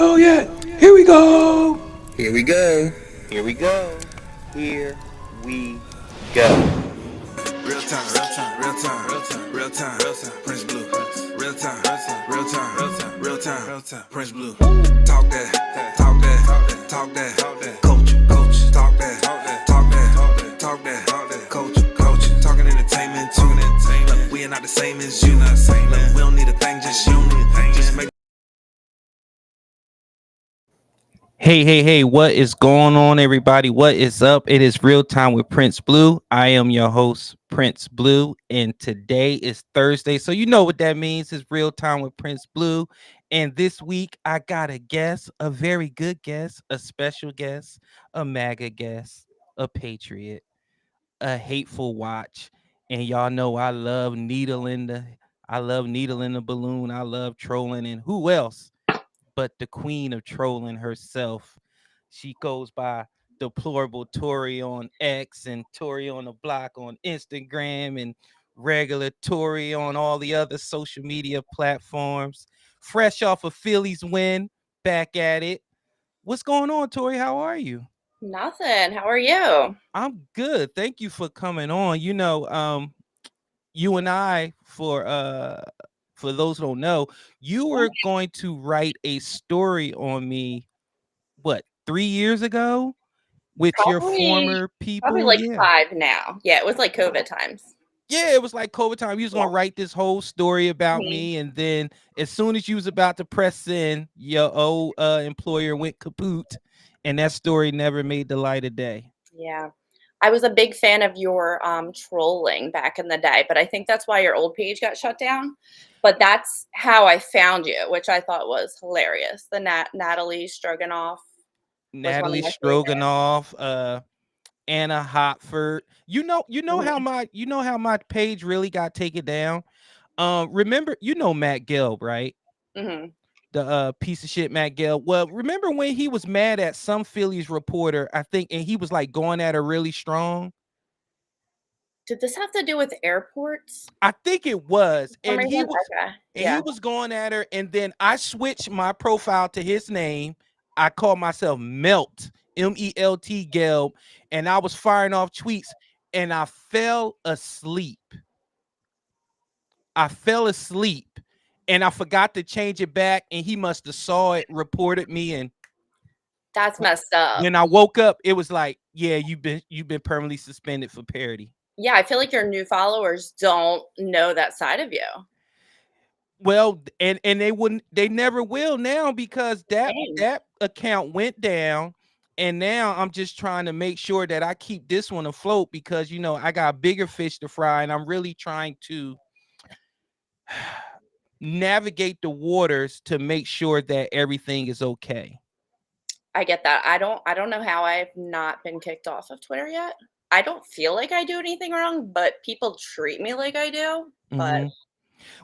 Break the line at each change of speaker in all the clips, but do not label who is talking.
Oh yeah, here we go.
Here we go. Here we go. Here we go.
Real time, real time, real time, real time, real time, real time, Prince Blue. Real time, real time, real time, real time, real time, real time, Prince Blue. Talk that, talk that, talk that, coach, coach, talk that, talk that, talk that, coach, coach, talking entertainment too. Look, we are not the same as you. Look, we don't need a thing, just you. Just make.
Hey, what is going on, everybody? What is up? It is Real Time with Prince Blue. I am your host, Prince Blue, and today is Thursday. So you know what that means. It's Real Time with Prince Blue. And this week, I got a guest, a very good guest, a special guest, a MAGA guest, a patriot, a hateful watch. And y'all know I love needling the balloon. I love trolling. And who else? but the queen of trolling herself. She goes by Deplorable Tori on X and Tori on the Block on Instagram and regular Tori on all the other social media platforms. Fresh off a Phillies win, back at it. What's going on, Tori? How are you?
Nothing. How are you?
I'm good. Thank you for coming on. You and I, for those who don't know, you were going to write a story on me, what, 3 years ago with your
Probably,
former
probably
people?
like
Yeah.
5 now. Yeah, it was like COVID times.
Yeah, it was like COVID time. You was
Yeah.
gonna write this whole story about
Mhm.
me, and then as soon as you was about to press send, your old employer went kaput, and that story never made the light of day.
Yeah. I was a big fan of your trolling back in the day, but I think that's why your old page got shut down. But that's how I found you, which I thought was hilarious. The Natalie Stroganoff was one of
Natalie
my favorites.
Stroganoff, Anna Hotford. You know how my page really got taken down. Remember, Matt Gelb, right?
Hmm.
The piece of shit Matt Gelb. Well, remember when he was mad at some Phillies reporter, I think, and he was like going at her really strong.
Did this have to do with airports?
I think it was,
For some
and he
reason?
was,
Okay.
and he
Yeah.
was going at her, and then I switched my profile to his name. I called myself Melt, Melt Gelb, and I was firing off tweets, and I fell asleep. I fell asleep, and I forgot to change it back, and he must have saw it, reported me, and
That's messed up.
when I woke up, it was like, yeah, you've been permanently suspended for parody.
Yeah, I feel like your new followers don't know that side of you.
Well, and they never will now because that
Same.
that account went down, and now I'm just trying to make sure that I keep this one afloat because I got bigger fish to fry, and I'm really trying to navigate the waters to make sure that everything is okay.
I get that. I don't know how I've not been kicked off of Twitter yet. I don't feel like I do anything wrong, but people treat me like I do. But
Hmm.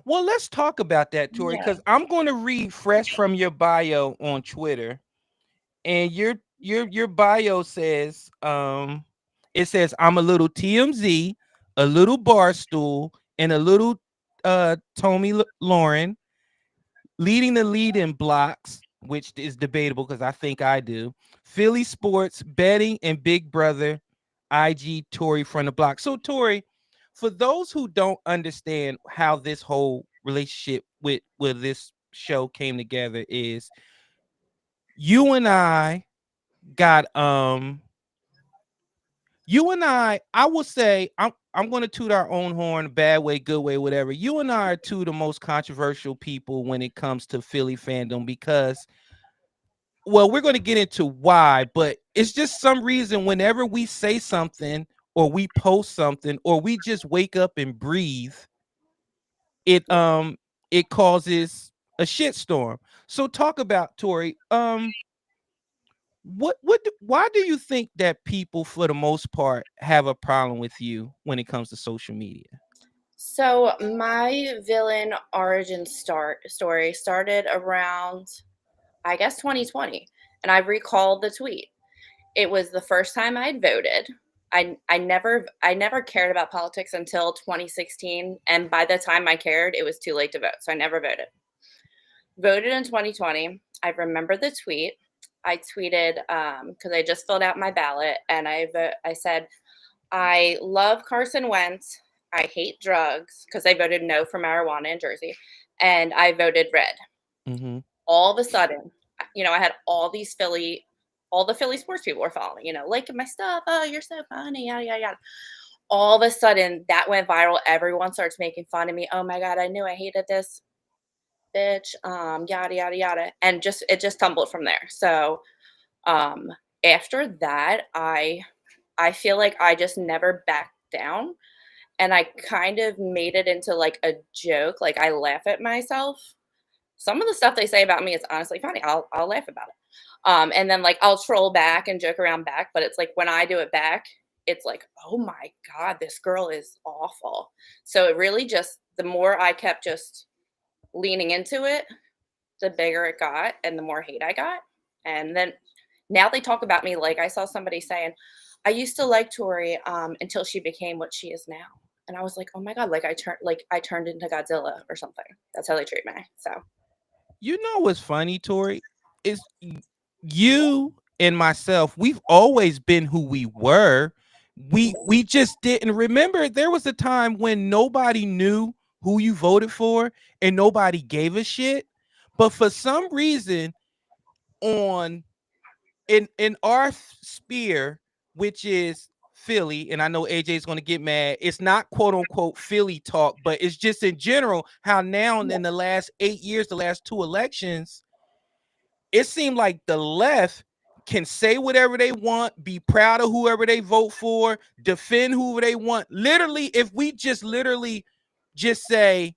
Well, let's talk about that, Tori,
yeah,
because I'm going to read fresh from your bio on Twitter. And your bio says it says I'm a little TMZ, a little Barstool, and a little Tommy Lauren, leading the lead in blocks, which is debatable because I think I do. Philly sports, betting, and Big Brother. IG Tori from the block. So Tori, for those who don't understand how this whole relationship with this show came together, is you and I got you and I will say I'm going to toot our own horn, bad way, good way, whatever. You and I are two of the most controversial people when it comes to Philly fandom because, well, we're going to get into why, but it's just some reason whenever we say something or we post something or we just wake up and breathe, it it causes a shitstorm. So talk about Tori. Why do you think that people for the most part have a problem with you when it comes to social media?
so my villain origin story started around, I guess, 2020, and I recalled the tweet. It was the first time I'd voted. I never cared about politics until 2016, and by the time I cared, it was too late to vote, so I never voted. Voted in 2020. I remember the tweet. I tweeted because I just filled out my ballot, and I said I love Carson Wentz. I hate drugs because I voted no for marijuana in Jersey, and I voted red.
Mm-hmm.
All of a sudden, I had all the Philly sports people were following me, liking my stuff. Oh, you're so funny, yada yada yada. All of a sudden, that went viral. Everyone starts making fun of me. Oh my god, I knew I hated this bitch. Yada yada yada, and it just tumbled from there. So um, after that, I feel like I just never backed down, and I kind of made it into like a joke. Like I laugh at myself. Some of the stuff they say about me is honestly funny. I'll laugh about it. And then like I'll troll back and joke around back, but it's like when I do it back, it's like, oh my God, this girl is awful. So it really just the more I kept just leaning into it, the bigger it got and the more hate I got. And then now they talk about me like I saw somebody saying, I used to like Tori until she became what she is now. And I was like, oh my God, like I turned into Godzilla or something. That's how they treat me. So
You know what's funny, Tori? Is you and myself, we've always been who we were. We just didn't remember there was a time when nobody knew who you voted for and nobody gave a shit. But for some reason, on in our sphere, which is Philly, and I know AJ is going to get mad. It's not quote unquote Philly talk, but it's just in general how now in the last 8 years, the last two elections, it seemed like the left can say whatever they want, be proud of whoever they vote for, defend whoever they want. Literally, if we just literally just say,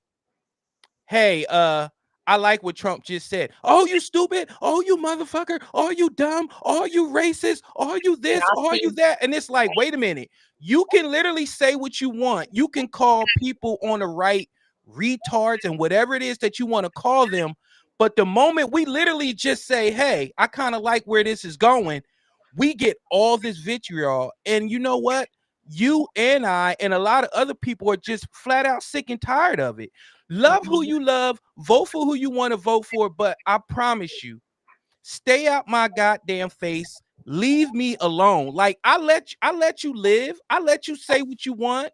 hey, I like what Trump just said. Oh, you stupid. Oh, you motherfucker. Oh, you dumb. Oh, you racist. Oh, you this. Oh, you
Nazi,
that. And it's like, wait a minute. You can literally say what you want. You can call people on the right retards and whatever it is that you want to call them. But the moment we literally just say, hey, I kind of like where this is going, we get all this vitriol. And you know what? You and I and a lot of other people are just flat out sick and tired of it. Love who
mhm,
you love, vote for who you want to vote for, but I promise you, stay out my goddamn face. Leave me alone. Like I let you live. I let you say what you want.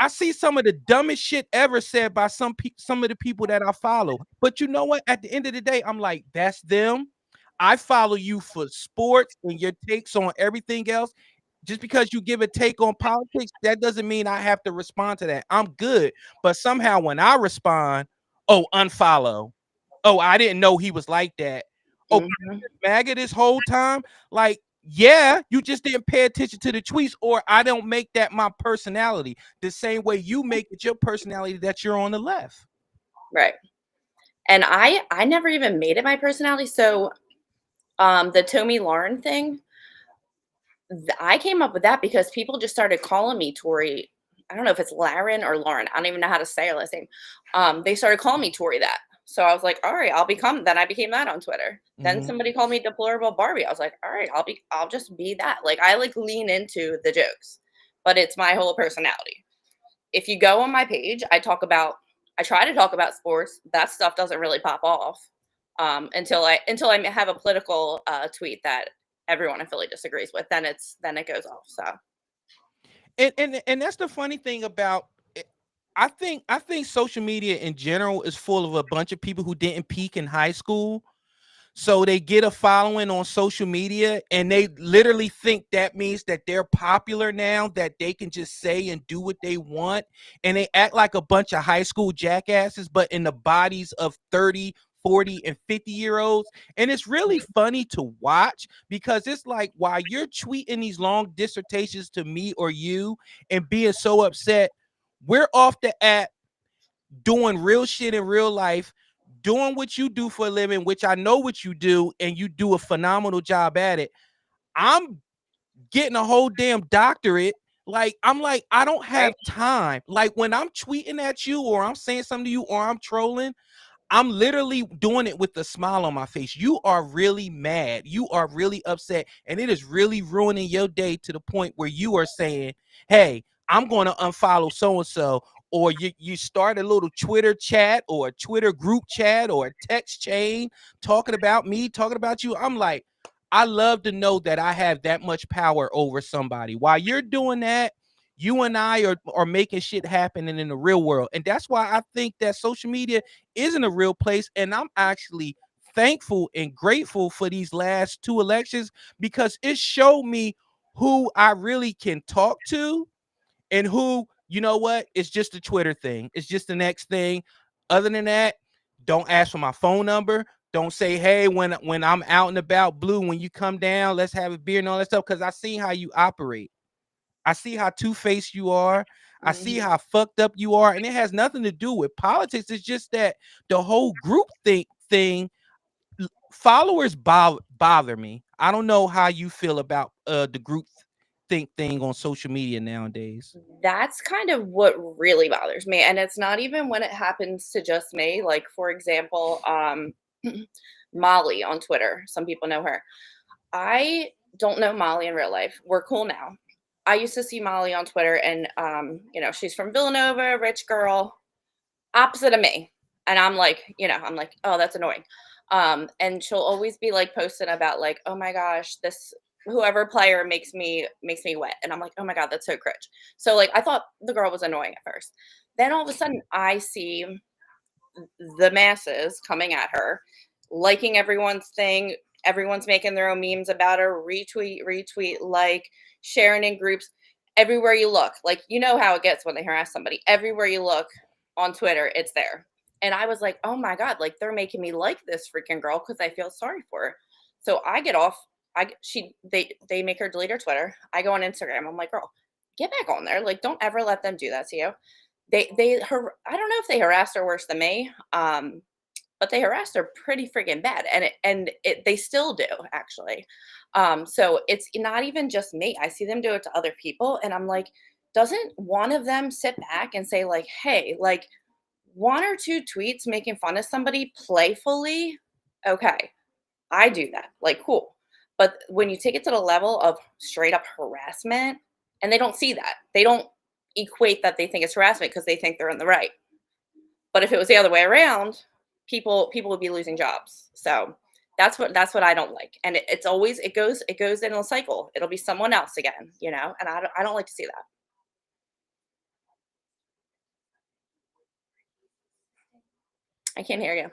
I see some of the dumbest shit ever said by some of the people that I follow. But you know what? At the end of the day, I'm like, that's them. I follow you for sports and your takes on everything else. Just because you give a take on politics, that doesn't mean I have to respond to that. I'm good. But somehow when I respond, oh, unfollow. Oh, I didn't know he was like that. Oh,
mhm,
MAGA this whole time? Like, yeah, you just didn't pay attention to the tweets, or I don't make that my personality the same way you make it your personality that you're on the left.
right. And I never even made it my personality. So the Tommy Lauren thing, I came up with that because people just started calling me Tori. I don't know if it's Laren or Lauren. I don't even know how to say her last name. They started calling me Tori that. So I was like, all right, then I became that on Twitter. Then
Mhm.
somebody called me Deplorable Barbie. I was like, all right, I'll just be that. Like I like lean into the jokes, but it's my whole personality. If you go on my page, I try to talk about sports. That stuff doesn't really pop off until I have a political tweet that everyone in Philly disagrees with. Then it goes off. So
And that's the funny thing about it. I think social media in general is full of a bunch of people who didn't peak in high school. So they get a following on social media and they literally think that means that they're popular now, that they can just say and do what they want. And they act like a bunch of high school jackasses, but in the bodies of 30, 40, and 50-year-olds. And it's really funny to watch because it's like while you're tweeting these long dissertations to me or you and being so upset, we're off the app doing real shit in real life, doing what you do for a living, which I know what you do, and you do a phenomenal job at it. I'm getting a whole damn doctorate. Like, I'm like, I don't
right.
have time. Like, when I'm tweeting at you, or I'm saying something to you, or I'm trolling, I'm literally doing it with a smile on my face. You are really mad. You are really upset. And it is really ruining your day to the point where you are saying, hey, I'm going to unfollow so and so. Or you start a little Twitter chat or a Twitter group chat or a text chain talking about me, talking about you. I'm like, I love to know that I have that much power over somebody. While you're doing that, you and I are making shit happen in the real world. And that's why I think that social media isn't a real place. And I'm actually thankful and grateful for these last two elections because it showed me who I really can talk to and who, you know what, it's just a Twitter thing. It's just the next thing. Other than that, don't ask for my phone number. Don't say, hey, when I'm out and about, Blue, when you come down, let's have a beer and all that stuff. Because I see how you operate. I see how two-faced you are. I see
Mhm.
how fucked up you are. And it has nothing to do with politics. It's just that the whole group thing, followers bother me. I don't know how you feel about the group think thing on social media nowadays.
That's kind of what really bothers me. And it's not even when it happens to just me. Like, for example, Molly on Twitter. Some people know her. I don't know Molly in real life. We're cool now. I used to see Molly on Twitter, and she's from Villanova, rich girl, opposite of me. And I'm like, I'm like, oh, that's annoying. And she'll always be like posting about like, oh my gosh, this whoever player makes me wet. And I'm like, oh my God, that's so cringe. So like I thought the girl was annoying at first. Then all of a sudden I see the masses coming at her, liking everyone's thing. Everyone's making their own memes about her, retweet, like, sharing in groups. Everywhere you look, like, you know how it gets when they harass somebody. Everywhere you look on Twitter, it's there. And I was like, oh my God, like, they're making me like this freaking girl because I feel sorry for her. So I get off. They make her delete her Twitter. I go on Instagram. I'm like, girl, get back on there. Like, don't ever let them do that to you. I don't know if they harassed her worse than me, but they harassed her pretty freaking bad, and they still do actually. So it's not even just me. I see them do it to other people, and I'm like, doesn't one of them sit back and say like, hey, like one or two tweets making fun of somebody playfully? Okay, I do that. Like, cool. But when you take it to the level of straight up harassment, and they don't see that, they don't equate that they think it's harassment because they think they're in the right. But if it was the other way around, people would be losing jobs. So that's what I don't like. And it's always it goes in a cycle. It'll be someone else again, and I don't like to see that. I can't hear you.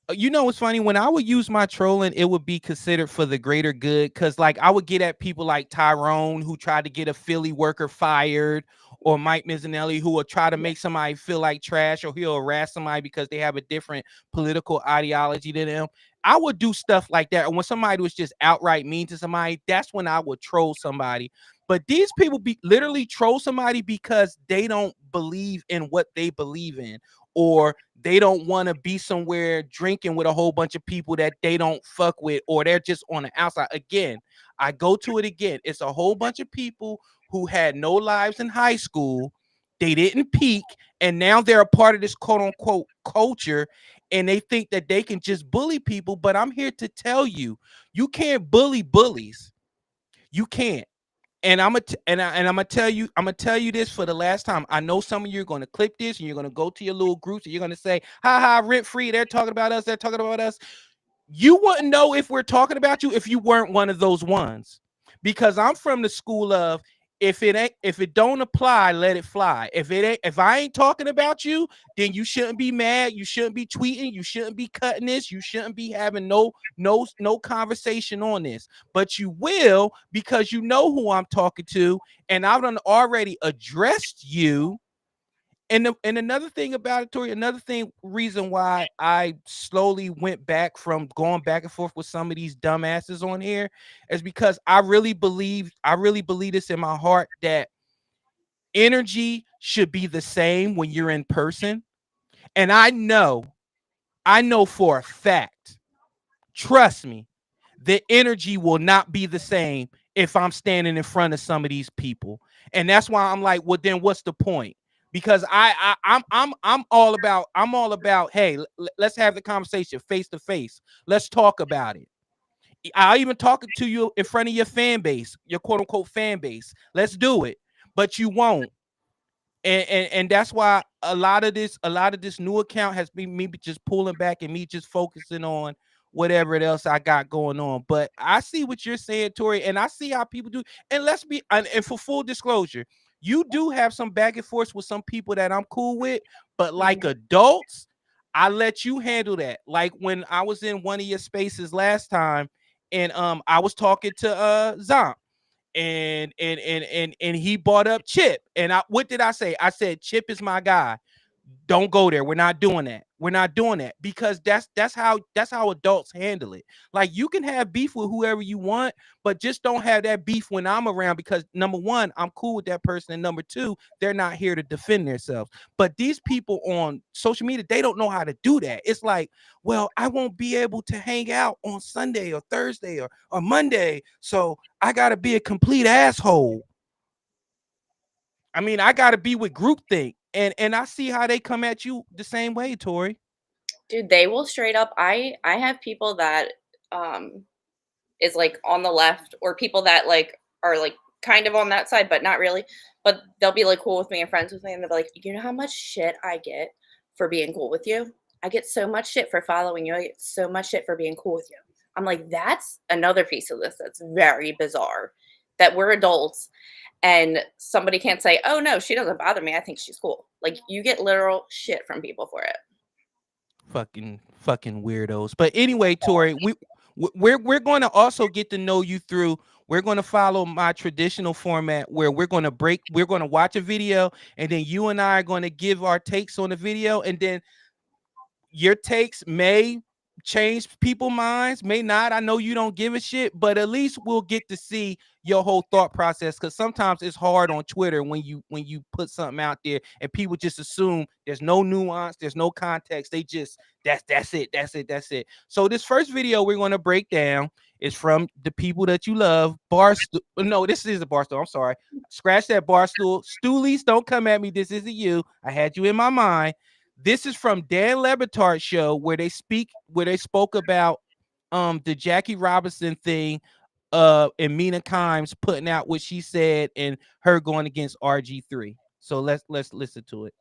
You know what's funny? When I would use my trolling, it would be considered for the greater good. Cause like I would get at people like Tyrone who tried to get a Philly worker fired, or Mike Mizzanelli who will try to
Yeah.
make somebody feel like trash, or he'll harass somebody because they have a different political ideology than them. I would do stuff like that. And when somebody was just outright mean to somebody, that's when I would troll somebody. But these people be literally troll somebody because they don't believe in what they believe in, or they don't want to be somewhere drinking with a whole bunch of people that they don't fuck with, or they're just on the outside. Again, I go to it again. It's a whole bunch of people who had no lives in high school. They didn't peak, and now they're a part of this quote unquote culture, and they think that they can just bully people. But I'm here to tell you, you can't bully bullies. You can't. And I'm gonna tell you, this for the last time. I know some of you are gonna clip this and you're gonna go to your little groups and you're gonna say, "Ha ha, rent free. They're talking about us. They're talking about us." You wouldn't know if we're talking about you if you weren't one of those ones, because I'm from the school of, if it don't apply, let it fly. If I ain't talking about you, then you shouldn't be mad. You shouldn't be tweeting. You shouldn't be cutting this. You shouldn't be having no conversation on this. But you will, because you know who I'm talking to, and I've done already addressed you. And another thing about it, Tori, another thing, reason why I slowly went back from going back and forth with some of these dumbasses on here is because I really believe this in my heart, that energy should be the same when you're in person. And I know for a fact, trust me, the energy will not be the same if I'm standing in front of some of these people. And that's why I'm like, well, then what's the point? Because I'm all about, hey, let's have the conversation face to face. Let's talk about it. I even talking to you in front of your fan base, your quote unquote fan base. Let's do it. But you won't. And that's why a lot of this new account has been me just pulling back and me just focusing on whatever else I got going on. But I see what you're saying, Tori, and I see how people do. And and for full disclosure, you do have some back and forth with some people that I'm cool with, but like
Mhm.
adults, I let you handle that. Like when I was in one of your spaces last time, and I was talking to Zom, and he brought up Chip. And what did I say? I said Chip is my guy. Don't go there. We're not doing that. We're not doing that, because that's how adults handle it. Like, you can have beef with whoever you want, but just don't have that beef when I'm around, because number one, I'm cool with that person, and number two, they're not here to defend themselves. But these people on social media, they don't know how to do that. It's like, well, I won't be able to hang out on Sunday or Thursday or Monday, so I gotta be a complete asshole. I mean, I gotta be with groupthink. And I see how they come at you the same way, Tori.
Dude, they will straight up I have people that, is, like, on the left or people that, like, are, like, kind of on that side, but not really, but they'll be, like, cool with me and friends with me, and they'll be like, "You know how much shit I get for being cool with you? I get so much shit for following you, I get so much shit for being cool with you." I'm like, "That's another piece of this that's very bizarre, that we're adults, and somebody can't say, 'Oh, no, she doesn't bother me, I think she's cool.'" Like, you get literal shit from people for it.
Fucking weirdos. But anyway, Tori, we're going to also get to know you through. We're going to follow my traditional format where we're going to watch a video, and then you and I are going to give our takes on the video, and then your takes may change people's minds, may not. I know you don't give a shit, but at least we'll get to see your whole thought process, because sometimes it's hard on Twitter when you put something out there and people just assume there's no nuance, there's no context. They just that's it. So this first video we're going to break down is from the people that you love. Barstool. No, this is a Barstool. I'm sorry. Scratch that, Barstool. Stoolies, don't come at me. This isn't you. I had you in my mind. This is from Dan Lebertar's show where they spoke about the Jackie Robinson thing, and Mina Kimes putting out what she said and her going against RG3. So let's listen to it.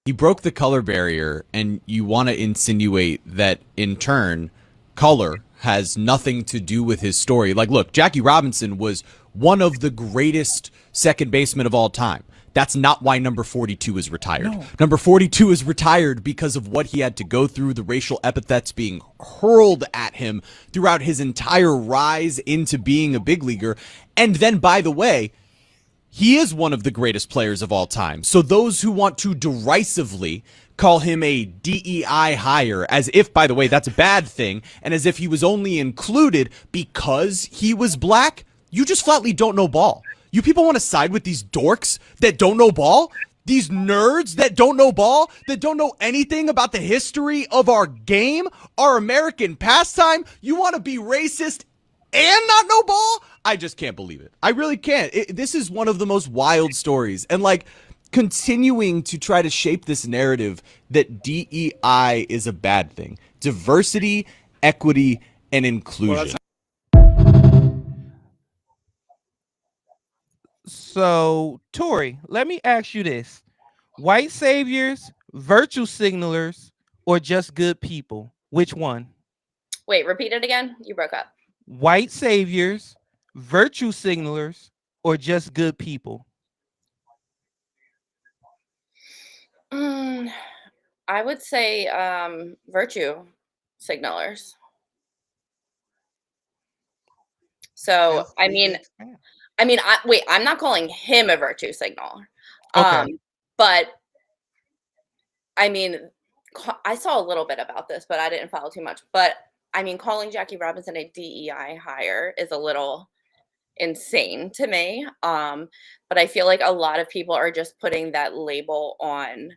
You broke the color barrier, and you want to insinuate that in turn color has nothing to do with his story. Like, look, Jackie Robinson was one of the greatest second basemen of all time. That's not why number 42 is retired. No. Number 42 is retired because of what he had to go through, the racial epithets being hurled at him throughout his entire rise into being a big leaguer. And then, by the way, he is one of the greatest players of all time. So those who want to derisively call him a DEI hire, as if, by the way, that's a bad thing, and as if he was only included because he was black, you just flatly don't know ball. You people want to side with these dorks that don't know ball? These nerds that don't know ball, that don't know anything about the history of our game, our American pastime? You want to be racist and not know ball? I just can't believe it. I really can't. This is one of the most wild stories. And like, continuing to try to shape this narrative that DEI is a bad thing. Diversity, equity, and inclusion.
So, Tori, let me ask you this. White saviors, virtue signalers, or just good people? Which one?
Wait, repeat it again? You broke up.
White saviors, virtue signalers, or just good people?
I would say virtue signalers. So, wait, I'm not calling him a virtue signaler.
Okay.
But I mean, I saw a little bit about this, but I didn't follow too much. But I mean, calling Jackie Robinson a DEI hire is a little insane to me. But I feel like a lot of people are just putting that label on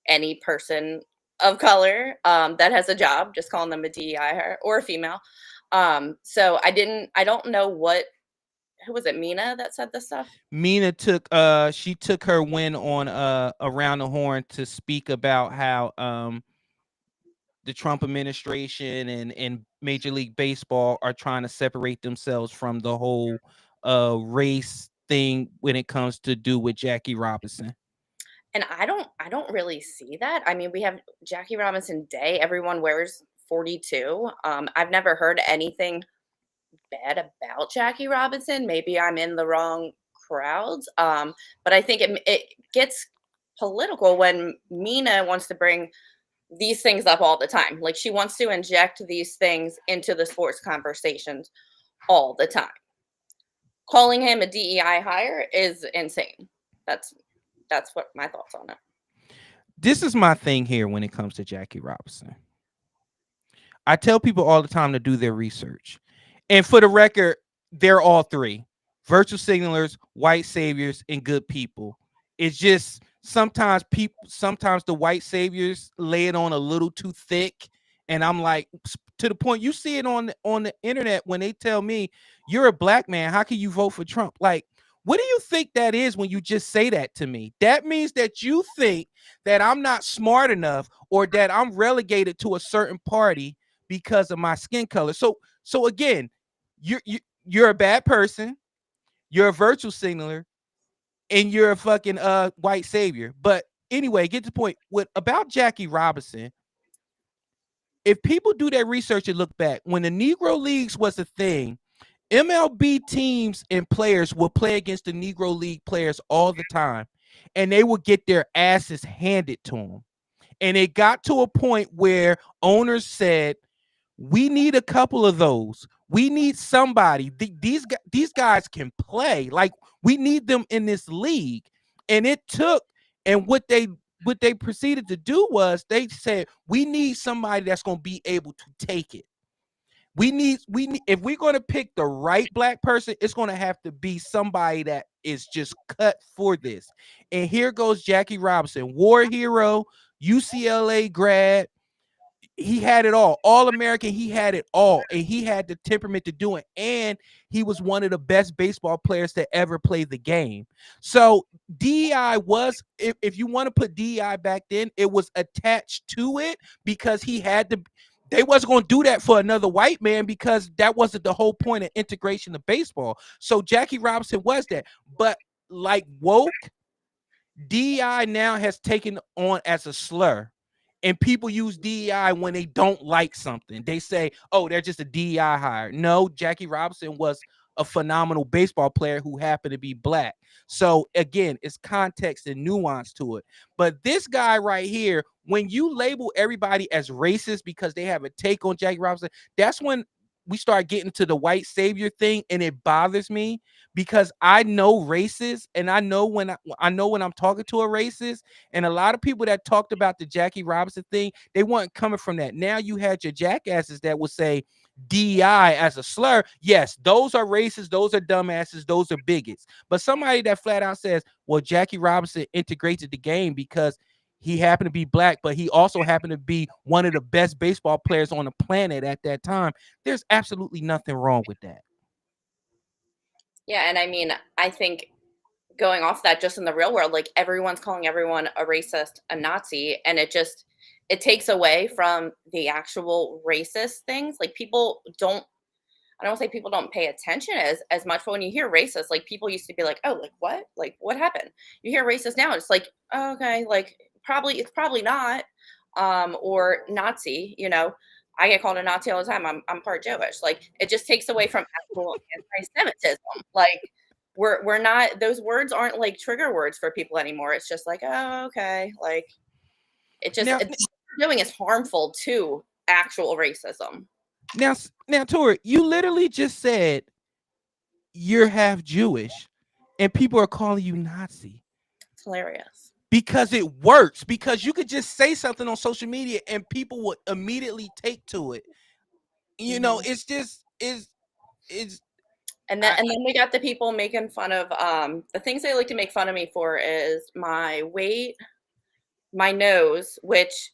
any person of color that has a job, just calling them a DEI hire or a female. So I don't know who was it, Mina, that said this stuff?
Mina took her win on Around the Horn to speak about how the Trump administration and Major League Baseball are trying to separate themselves from the whole race thing when it comes to do with Jackie Robinson.
And I don't really see that. I mean, we have Jackie Robinson Day. Everyone wears 42. I've never heard anything bad about Jackie Robinson. Maybe I'm in the wrong crowds. But I think it gets political when Mina wants to bring these things up all the time. Like, she wants to inject these things into the sports conversations all the time. Calling him a DEI hire is insane. That's what my thoughts on it.
This is my thing here when it comes to Jackie Robinson. I tell people all the time to do their research. And for the record, they're all three: virtue signalers, white saviors, and good people. It's just sometimes the white saviors lay it on a little too thick. And I'm like, to the point, you see it on the internet when they tell me, you're a black man, how can you vote for Trump? Like, what do you think that is when you just say that to me? That means that you think that I'm not smart enough, or that I'm relegated to a certain party because of my skin color. So again, you're a bad person, you're a virtue signaler, and you're a fucking white savior. But anyway, get to the point. What about Jackie Robinson? If people do their research and look back, when the Negro Leagues was a thing, MLB teams and players will play against the Negro League players all the time, and they will get their asses handed to them. And it got to a point where owners said, we need a couple of those. We need somebody. These guys can play. Like, we need them in this league. And it took, and what they proceeded to do was they said, we need somebody that's going to be able to take it. We need if we're going to pick the right black person, it's going to have to be somebody that is just cut for this. And here goes Jackie Robinson, war hero, UCLA grad. He had it all American. He had it all, and he had the temperament to do it. And he was one of the best baseball players to ever play the game. So DEI was, if you want to put DEI back then, it was attached to it because he had to. They wasn't going to do that for another white man because that wasn't the whole point of integration of baseball. So Jackie Robinson was that. But like woke, DEI now has taken on as a slur. And people use DEI when they don't like something. They say, oh, they're just a DEI hire. No, Jackie Robinson was a phenomenal baseball player who happened to be black. So again, it's context and nuance to it. But this guy right here, when you label everybody as racist because they have a take on Jackie Robinson, that's when we start getting to the white savior thing, and it bothers me because I know racists, and I know when I'm talking to a racist, and a lot of people that talked about the Jackie Robinson thing, they weren't coming from that. Now you had your jackasses that would say DEI as a slur. Yes, those are racist, those are dumbasses, those are bigots. But somebody that flat out says, well, Jackie Robinson integrated the game because he happened to be black, but he also happened to be one of the best baseball players on the planet at that time. There's absolutely nothing wrong with that.
Yeah, and I mean, I think going off that, just in the real world, like everyone's calling everyone a racist, a Nazi, and it takes away from the actual racist things. Like people don't, I don't want to say people don't pay attention as much, but when you hear racist, like people used to be like, oh, like what? Like what happened? You hear racist now, it's like, oh, okay, like it's probably not, or Nazi, you know. I get called a Nazi all the time. I'm part Jewish. Like it just takes away from actual anti-Semitism. Like we're not, those words aren't like trigger words for people anymore. It's just like, oh, okay. Like it just, what they're doing is harmful to actual racism.
Now, Tori, you literally just said you're half Jewish and people are calling you Nazi.
It's hilarious.
Because it works. Because you could just say something on social media and people would immediately take to it. You know, it's just
and then we got the people making fun of the things they like to make fun of me for is my weight, my nose, which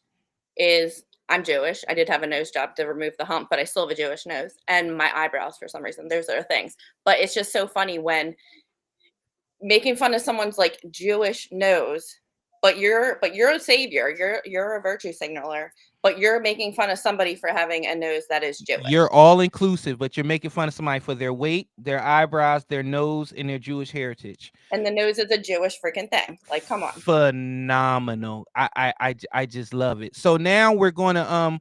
is, I'm Jewish. I did have a nose job to remove the hump, but I still have a Jewish nose, and my eyebrows for some reason. Those are things. But it's just so funny when making fun of someone's like Jewish nose, but you're a savior. You're a virtue signaler, but you're making fun of somebody for having a nose that is Jewish.
You're all inclusive, but you're making fun of somebody for their weight, their eyebrows, their nose, and their Jewish heritage.
And the nose is a Jewish freaking thing. Like, come on.
Phenomenal. I just love it. So now we're gonna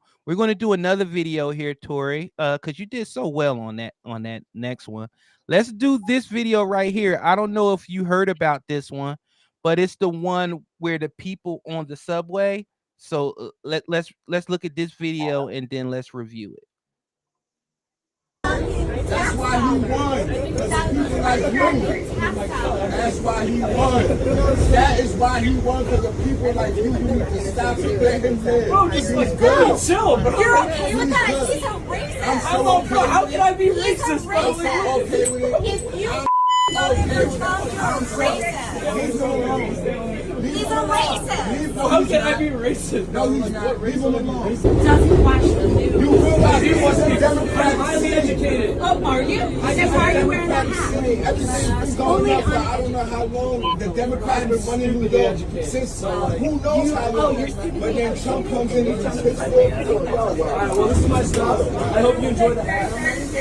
do another video here, Tori, because you did so well on that next one. Let's do this video right here. I don't know if you heard about this one, but it's the one where the people on the subway. So let's look at this video and then let's review it.
That's why he won. People like you. That's why he won. That is why he won, because of people like you who need to stop and let him live. Bro, just go. Chill, bro. You're okay with that? He's a racist. I'm so okay. How can I be racist, bro? Okay with it. If you voted for Trump, you're racist. He's a racist. How can I be racist? No, he's not. Leave him alone. Doesn't watch the news. You realize he wants to be Democrat. I'm highly educated. Oh, are you? Then why are you wearing that hat? mean, everything's been going on for I don't know how long. The Democrats been running New York since who knows how long. But then Trump comes in and just hits
Well, this is my stuff. I hope you enjoy the hat.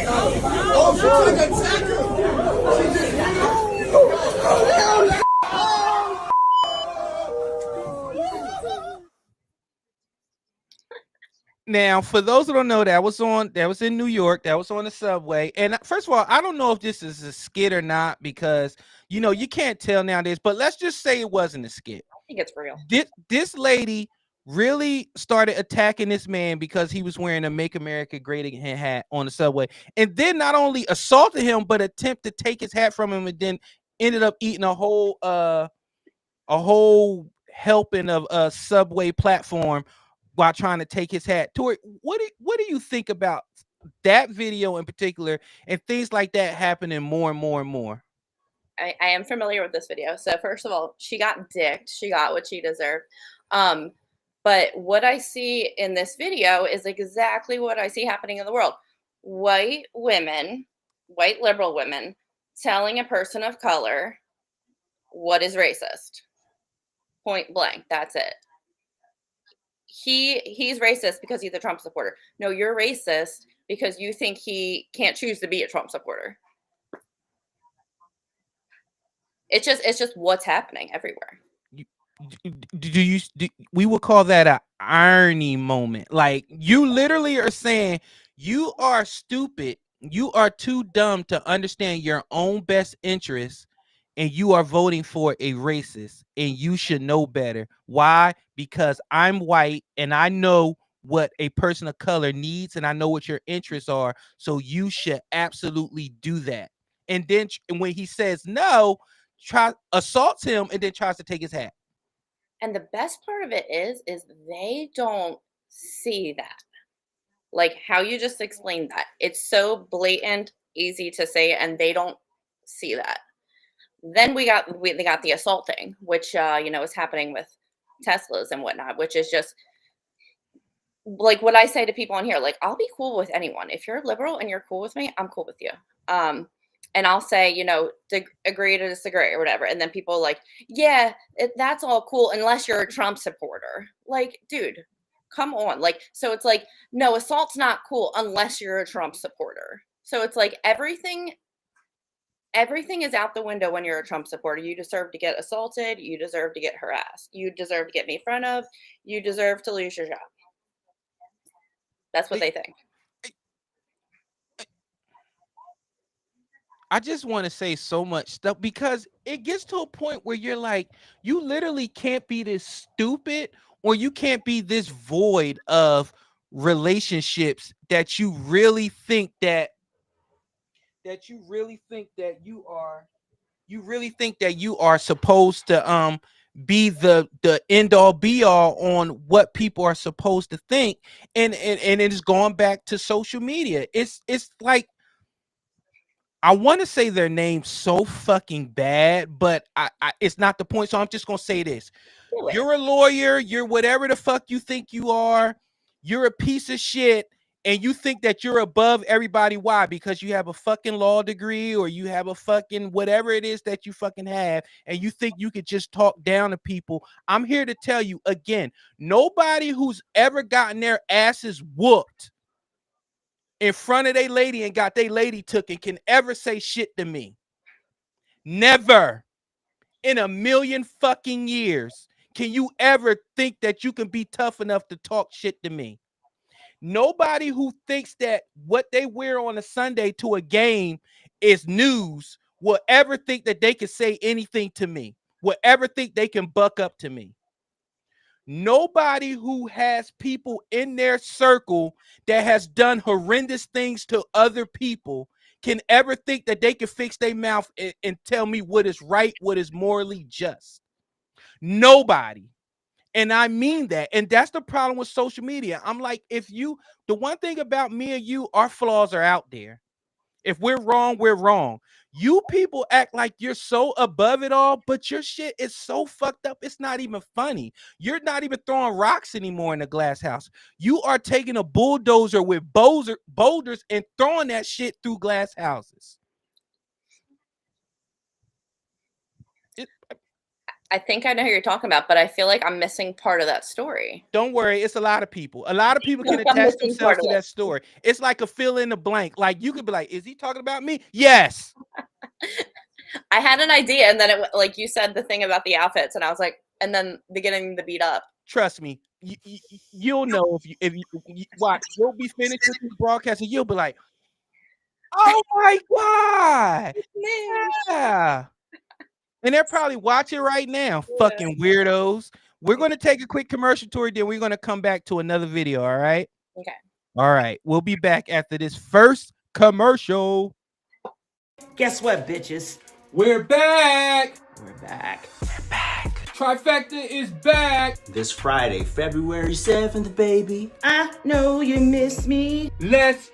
oh, she took a tackle. She just
Now, for those who don't know, that was in New York. That was on the subway. And first of all, I don't know if this is a skit or not because you can't tell nowadays. But let's just say it wasn't a skit.
I think it's real.
This lady really started attacking this man because he was wearing a "Make America Great Again" hat on the subway, and then not only assaulted him but attempted to take his hat from him, and then ended up eating a whole helping of a subway platform while trying to take his hat. Tori, what do you think about that video in particular and things like that happening more and more and more?
I am familiar with this video. So first of all, she got dicked. She got what she deserved. But what I see in this video is exactly what I see happening in the world. White women, white liberal women, telling a person of color what is racist. Point blank. That's it. He's racist because he's a Trump supporter. No, you're racist because you think he can't choose to be a Trump supporter. It's just what's happening everywhere.
We would call that a irony moment. Like, you literally are saying you are stupid, you are too dumb to understand your own best interests, and you are voting for a racist, and you should know better. Why? Because I'm white and I know what a person of color needs, and I know what your interests are, so you should absolutely do that. And then when he says no, assaults him and then tries to take his hat.
And the best part of it is they don't see that. Like how you just explained that. It's so blatant, easy to say, and they don't see that. Then they got the assaulting, which is happening with Teslas and whatnot, which is just like what I say to people on here. Like, I'll be cool with anyone. If you're liberal and you're cool with me, I'm cool with you. And I'll say, agree to disagree or whatever. And then people like, yeah, that's all cool unless you're a Trump supporter. Like, dude, come on. Like, so it's like, no, assault's not cool unless you're a Trump supporter. So it's like everything is out the window when you're a Trump supporter. You deserve to get assaulted. You deserve to get harassed. You deserve to get made fun of. You deserve to lose your job. That's what they think.
I just want to say so much stuff because it gets to a point where you're like, you literally can't be this stupid, or you can't be this void of relationships that you really think that you are supposed to be the end all be all on what people are supposed to think. And it is going back to social media. It's like, I want to say their name so fucking bad, but I it's not the point. So I'm just gonna say this: you're a lawyer. You're whatever the fuck you think you are. You're a piece of shit, and you think that you're above everybody. Why? Because you have a fucking law degree, or you have a fucking whatever it is that you fucking have, and you think you could just talk down to people. I'm here to tell you again: nobody who's ever gotten their asses whooped in front of they lady and got they lady taken can ever say shit to me. Never in a million fucking years can you ever think that you can be tough enough to talk shit to me. Nobody who thinks that what they wear on a Sunday to a game is news will ever think that they can say anything to me, will ever think they can buck up to me. Nobody who has people in their circle that has done horrendous things to other people can ever think that they can fix their mouth and tell me what is right, what is morally just. Nobody. And I mean that. And that's the problem with social media. I'm like, the one thing about me and you, our flaws are out there. If we're wrong, we're wrong. You people act like you're so above it all, but your shit is so fucked up. It's not even funny. You're not even throwing rocks anymore in the glass house. You are taking a bulldozer with boulders and throwing that shit through glass houses.
I think I know who you're talking about, but I feel like I'm missing part of that story.
Don't worry, it's a lot of people. A lot of people can
I'm
attach
missing
themselves
part
to
of
that
it.
story. It's like a fill in the blank. Like you could be like, "Is he talking about me?" Yes.
I had an idea, and then it like you said the thing about the outfits, and I was like, and then the getting the beat up.
Trust me, you'll know if you watch. You'll be finished with this broadcast, and you'll be like, "Oh my god, yeah!" And they're probably watching right now. Fucking weirdos. We're going to take a quick commercial tour, then we're going to come back to another video. All right.
Okay.
All right. We'll be back after this first commercial.
Guess what, bitches?
We're back.
We're back.
Trifecta is back.
This Friday, February 7th, baby. I know you miss me.
Let's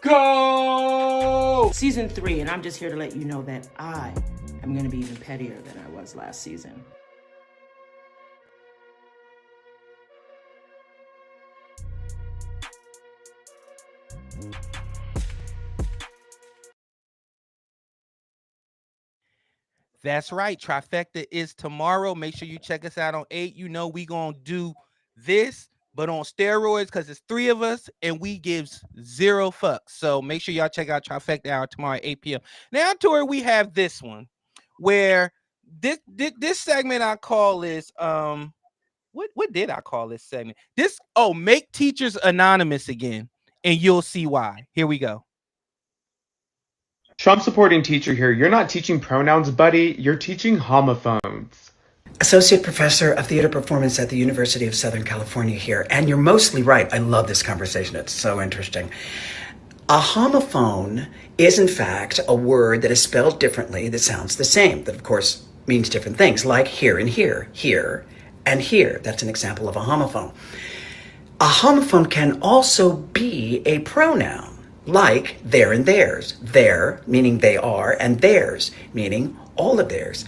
go.
Season 3, and I'm just here to let you know that I am going to be even pettier than I was last season.
That's right. Trifecta is tomorrow. Make sure you check us out on 8. You know we gonna do this, but on steroids, because it's 3 of us and we gives 0 fucks. So make sure y'all check out Trifecta Hour tomorrow at 8 p.m. Now, Tori, we have this one where this segment I call is what did I call this segment? Make teachers anonymous again, and you'll see why. Here we go.
Trump supporting teacher here. You're not teaching pronouns, buddy. You're teaching homophones.
Associate Professor of Theater Performance at the University of Southern California here. And you're mostly right. I love this conversation. It's so interesting. A homophone is, in fact, a word that is spelled differently that sounds the same, that, of course, means different things, like here and here, and here. That's an example of a homophone. A homophone can also be a pronoun, like their and theirs. Their, meaning they are, and theirs, meaning all of theirs.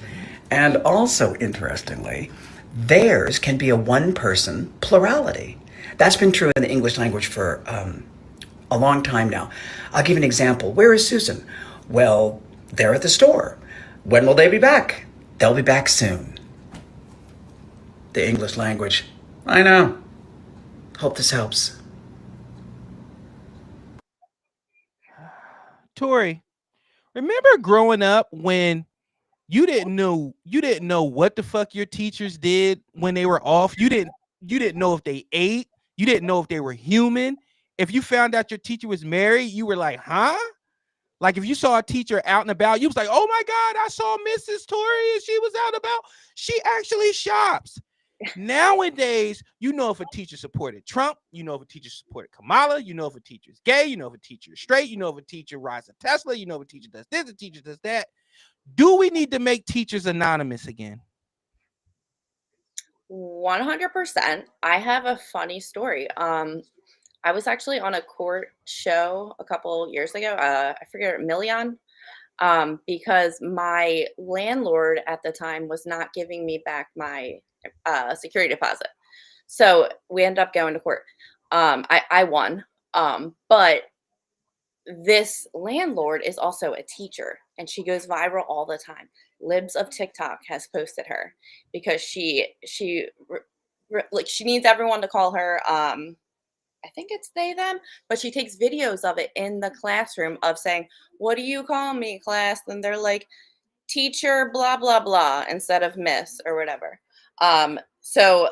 And also, interestingly, theirs can be a one-person plurality. That's been true in the English language for a long time now. I'll give you an example. Where is Susan? Well, they're at the store. When will they be back? They'll be back soon. The English language. I know. Hope this helps.
Tori, remember growing up when you didn't know what the fuck your teachers did when they were off? You didn't know if they ate. You didn't know if they were human. If you found out your teacher was married, you were like, huh? Like if you saw a teacher out and about, you was like, oh my God, I saw Mrs. Tori and she was out and about. She actually shops. Nowadays, you know if a teacher supported Trump, you know if a teacher supported Kamala, you know if a teacher is gay, you know if a teacher is straight, you know if a teacher rides a Tesla, you know if a teacher does this, a teacher does that. Do we need to make teachers anonymous again?
100%. I have a funny story. I was actually on a court show a couple years ago. I forget, Million, because my landlord at the time was not giving me back my security deposit. So we ended up going to court. I won, but this landlord is also a teacher, and she goes viral all the time. Libs of TikTok has posted her because she needs everyone to call her. I think it's they, them, but she takes videos of it in the classroom of saying, what do you call me, class? And they're like, teacher, blah, blah, blah, instead of miss or whatever. So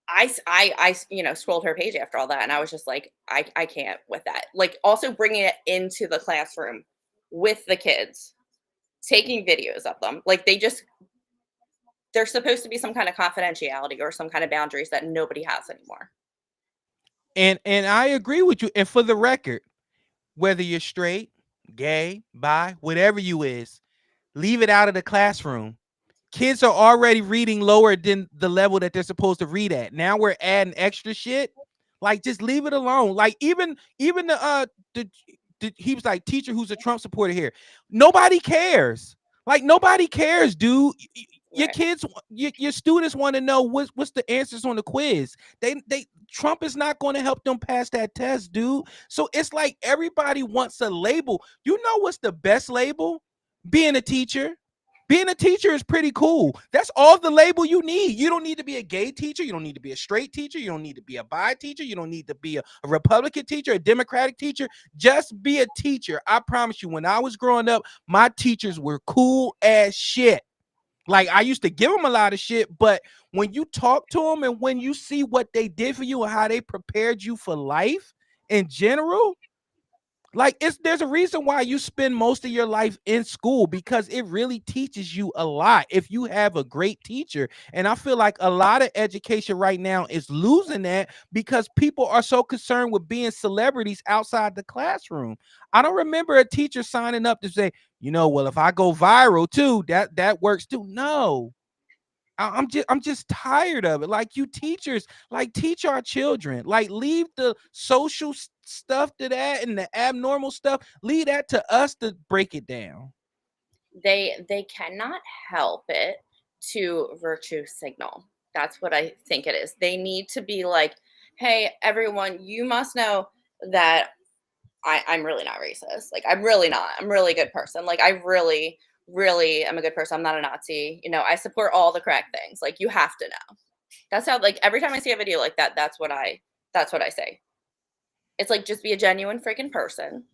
I scrolled her page after all that, and I was just like, I can't with that. Like also bringing it into the classroom with the kids, taking videos of them. Like there's supposed to be some kind of confidentiality or some kind of boundaries that nobody has anymore.
And I agree with you. And for the record, whether you're straight, gay, bi, whatever you is, leave it out of the classroom. Kids are already reading lower than the level that they're supposed to read at. Now we're adding extra shit. Like just leave it alone. Like even the he was like teacher who's a Trump supporter here. Nobody cares. Like nobody cares, dude. Your kids, your students want to know what's the answers on the quiz. Trump is not going to help them pass that test, dude. So it's like everybody wants a label. You know what's the best label? Being a teacher. being a teacher is pretty cool. That's all the label you need. You don't need to be a gay teacher. You don't need to be a straight teacher. You don't need to be a bi teacher. You don't need to be a Republican teacher, a Democratic teacher. Just be a teacher. I promise you, when I was growing up, my teachers were cool as shit. Like, I used to give them a lot of shit, but when you talk to them and when you see what they did for you and how they prepared you for life in general, like, there's a reason why you spend most of your life in school, because it really teaches you a lot if you have a great teacher. And I feel like a lot of education right now is losing that because people are so concerned with being celebrities outside the classroom. I don't remember a teacher signing up to say, well, if I go viral too, that works too. No. I'm just tired of it. Like, you teachers, like, teach our children. Like, leave the social stuff to that and the abnormal stuff. Leave that to us to break it down.
They cannot help it to virtue signal. That's what I think it is. They need to be like, hey, everyone, you must know that I'm really not racist. Like, I'm really not. I'm really a good person. Like, I really, really am a good person. I'm not a Nazi. I support all the correct things. Like, you have to know. That's how, like, every time I see a video like that, that's what I say. It's like, just be a genuine freaking person.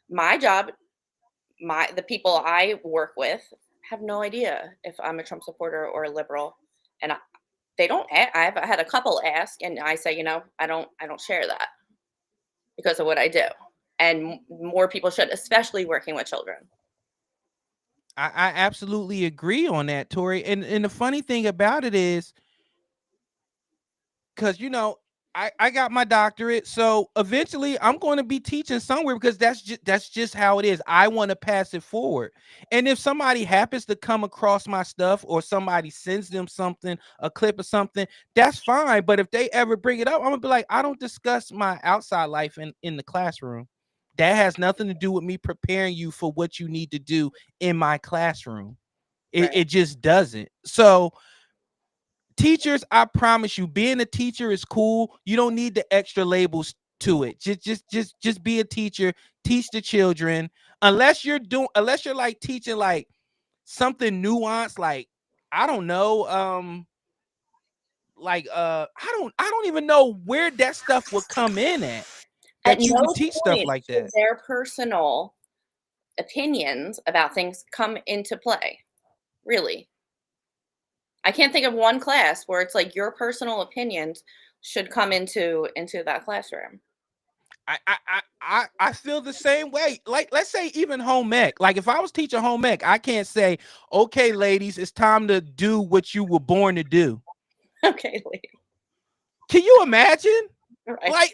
My job, the people I work with have no idea if I'm a Trump supporter or a liberal. And they don't, I've had a couple ask, and I say, I don't share that because of what I do. And more people should, especially working with children.
I absolutely agree on that, Tori. And the funny thing about it is, because I got my doctorate, so eventually I'm going to be teaching somewhere, because that's just how it is. I want to pass it forward. And if somebody happens to come across my stuff, or somebody sends them something, a clip or something, that's fine. But if they ever bring it up, I'm gonna be like, I don't discuss my outside life in the classroom. That has nothing to do with me preparing you for what you need to do in my classroom. It just doesn't. So, teachers, I promise you, being a teacher is cool. You don't need the extra labels to it. Just be a teacher. Teach the children. Unless you're like teaching like something nuanced, like, I don't know, I don't even know where that stuff would come in at.
At
That you would
no
teach stuff
point
like
should
that.
their personal opinions about things come into play. Really. I can't think of one class where it's like your personal opinions should come into that classroom.
I feel the same way. Like, let's say even home ec. Like, if I was teaching home ec, I can't say, okay, ladies, it's time to do what you were born to do.
Okay, lady.
Can you imagine?
Right.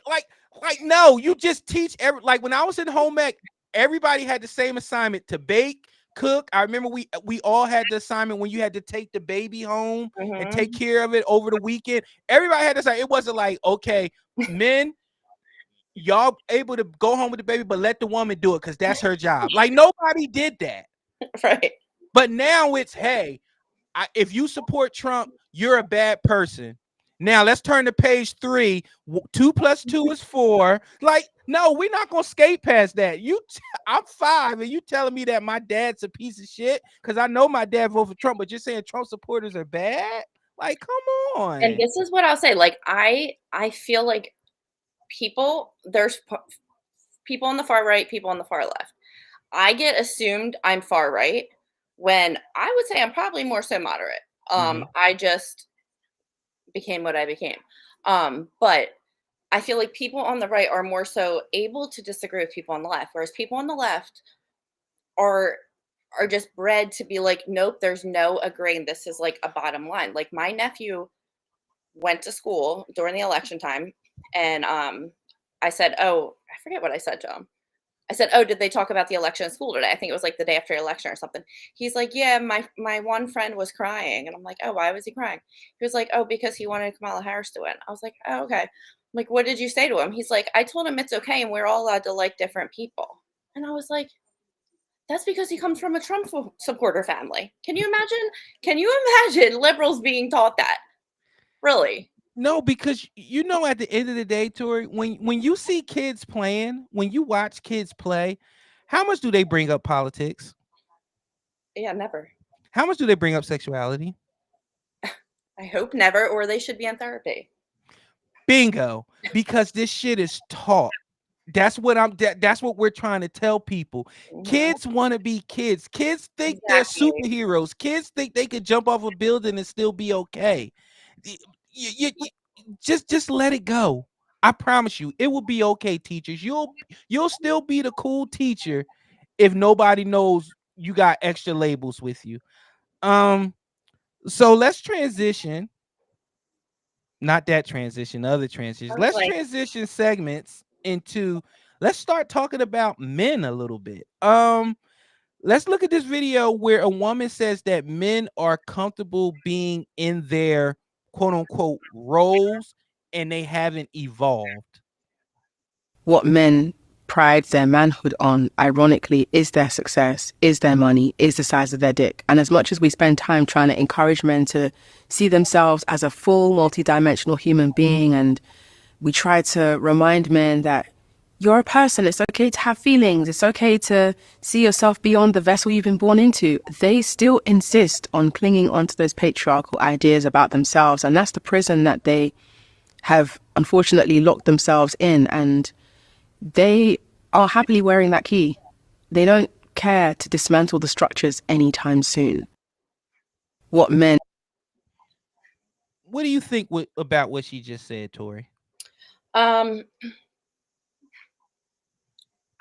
Like, no, you just teach like, when I was in home ec, everybody had the same assignment to bake, cook. I remember we all had the assignment when you had to take the baby home and take care of it over the weekend. Everybody had to say, it wasn't like, okay, men, y'all able to go home with the baby, but let the woman do it because that's her job. Like, nobody did that.
Right.
But now it's, hey, if you support Trump, you're a bad person. Now let's turn to page 3. 2 + 2 is 4. Like, no, we're not gonna skate past that. I'm 5, and you telling me that my dad's a piece of shit because I know my dad voted for Trump, but you're saying Trump supporters are bad? Like, come on.
And this is what I'll say. Like, I feel like there's people on the far right, people on the far left. I get assumed I'm far right when I would say I'm probably more so moderate. I just became what I became. But I feel like people on the right are more so able to disagree with people on the left, whereas people on the left are just bred to be like, nope, there's no agreeing. This is like a bottom line. Like, my nephew went to school during the election time, and I said, oh, I forget what I said to him. I said, oh, did they talk about the election in school today? I think it was like the day after election or something. He's like, yeah, my one friend was crying. And I'm like, oh, why was he crying? He was like, oh, because he wanted Kamala Harris to win. I was like, oh, okay. I'm like, what did you say to him? He's like, I told him it's okay and we're all allowed to like different people. And I was like, that's because he comes from a Trump supporter family. Can you imagine liberals being taught that? Really?
No, because at the end of the day, Tori, when you see kids playing, when you watch kids play, how much do they bring up politics?
Yeah, never.
How much do they bring up sexuality?
I hope never, or they should be in therapy.
Bingo. Because this shit is taught. That's what we're trying to tell people. Kids want to be kids. Kids think they're
Exactly.
superheroes. Kids think they could jump off a building and still be okay. Just let it go. I promise you, it will be okay, teachers. You'll still be the cool teacher if nobody knows you got extra labels with you. So let's transition. Not that transition, other transitions.
I was
Let's
like,
transition segments into let's start talking about men a little bit. Let's look at this video where a woman says that men are comfortable being in their quote unquote roles and they haven't evolved.
What men pride their manhood on, ironically, is their success, is their money, is the size of their dick. And as much as we spend time trying to encourage men to see themselves as a full, multidimensional human being, and we try to remind men that you're a person, it's okay to have feelings, it's okay to see yourself beyond the vessel you've been born into, they still insist on clinging onto those patriarchal ideas about themselves. And that's the prison that they have unfortunately locked themselves in. And they are happily wearing that key. They don't care to dismantle the structures anytime soon. What men...
What do you think about what she just said, Tori?
I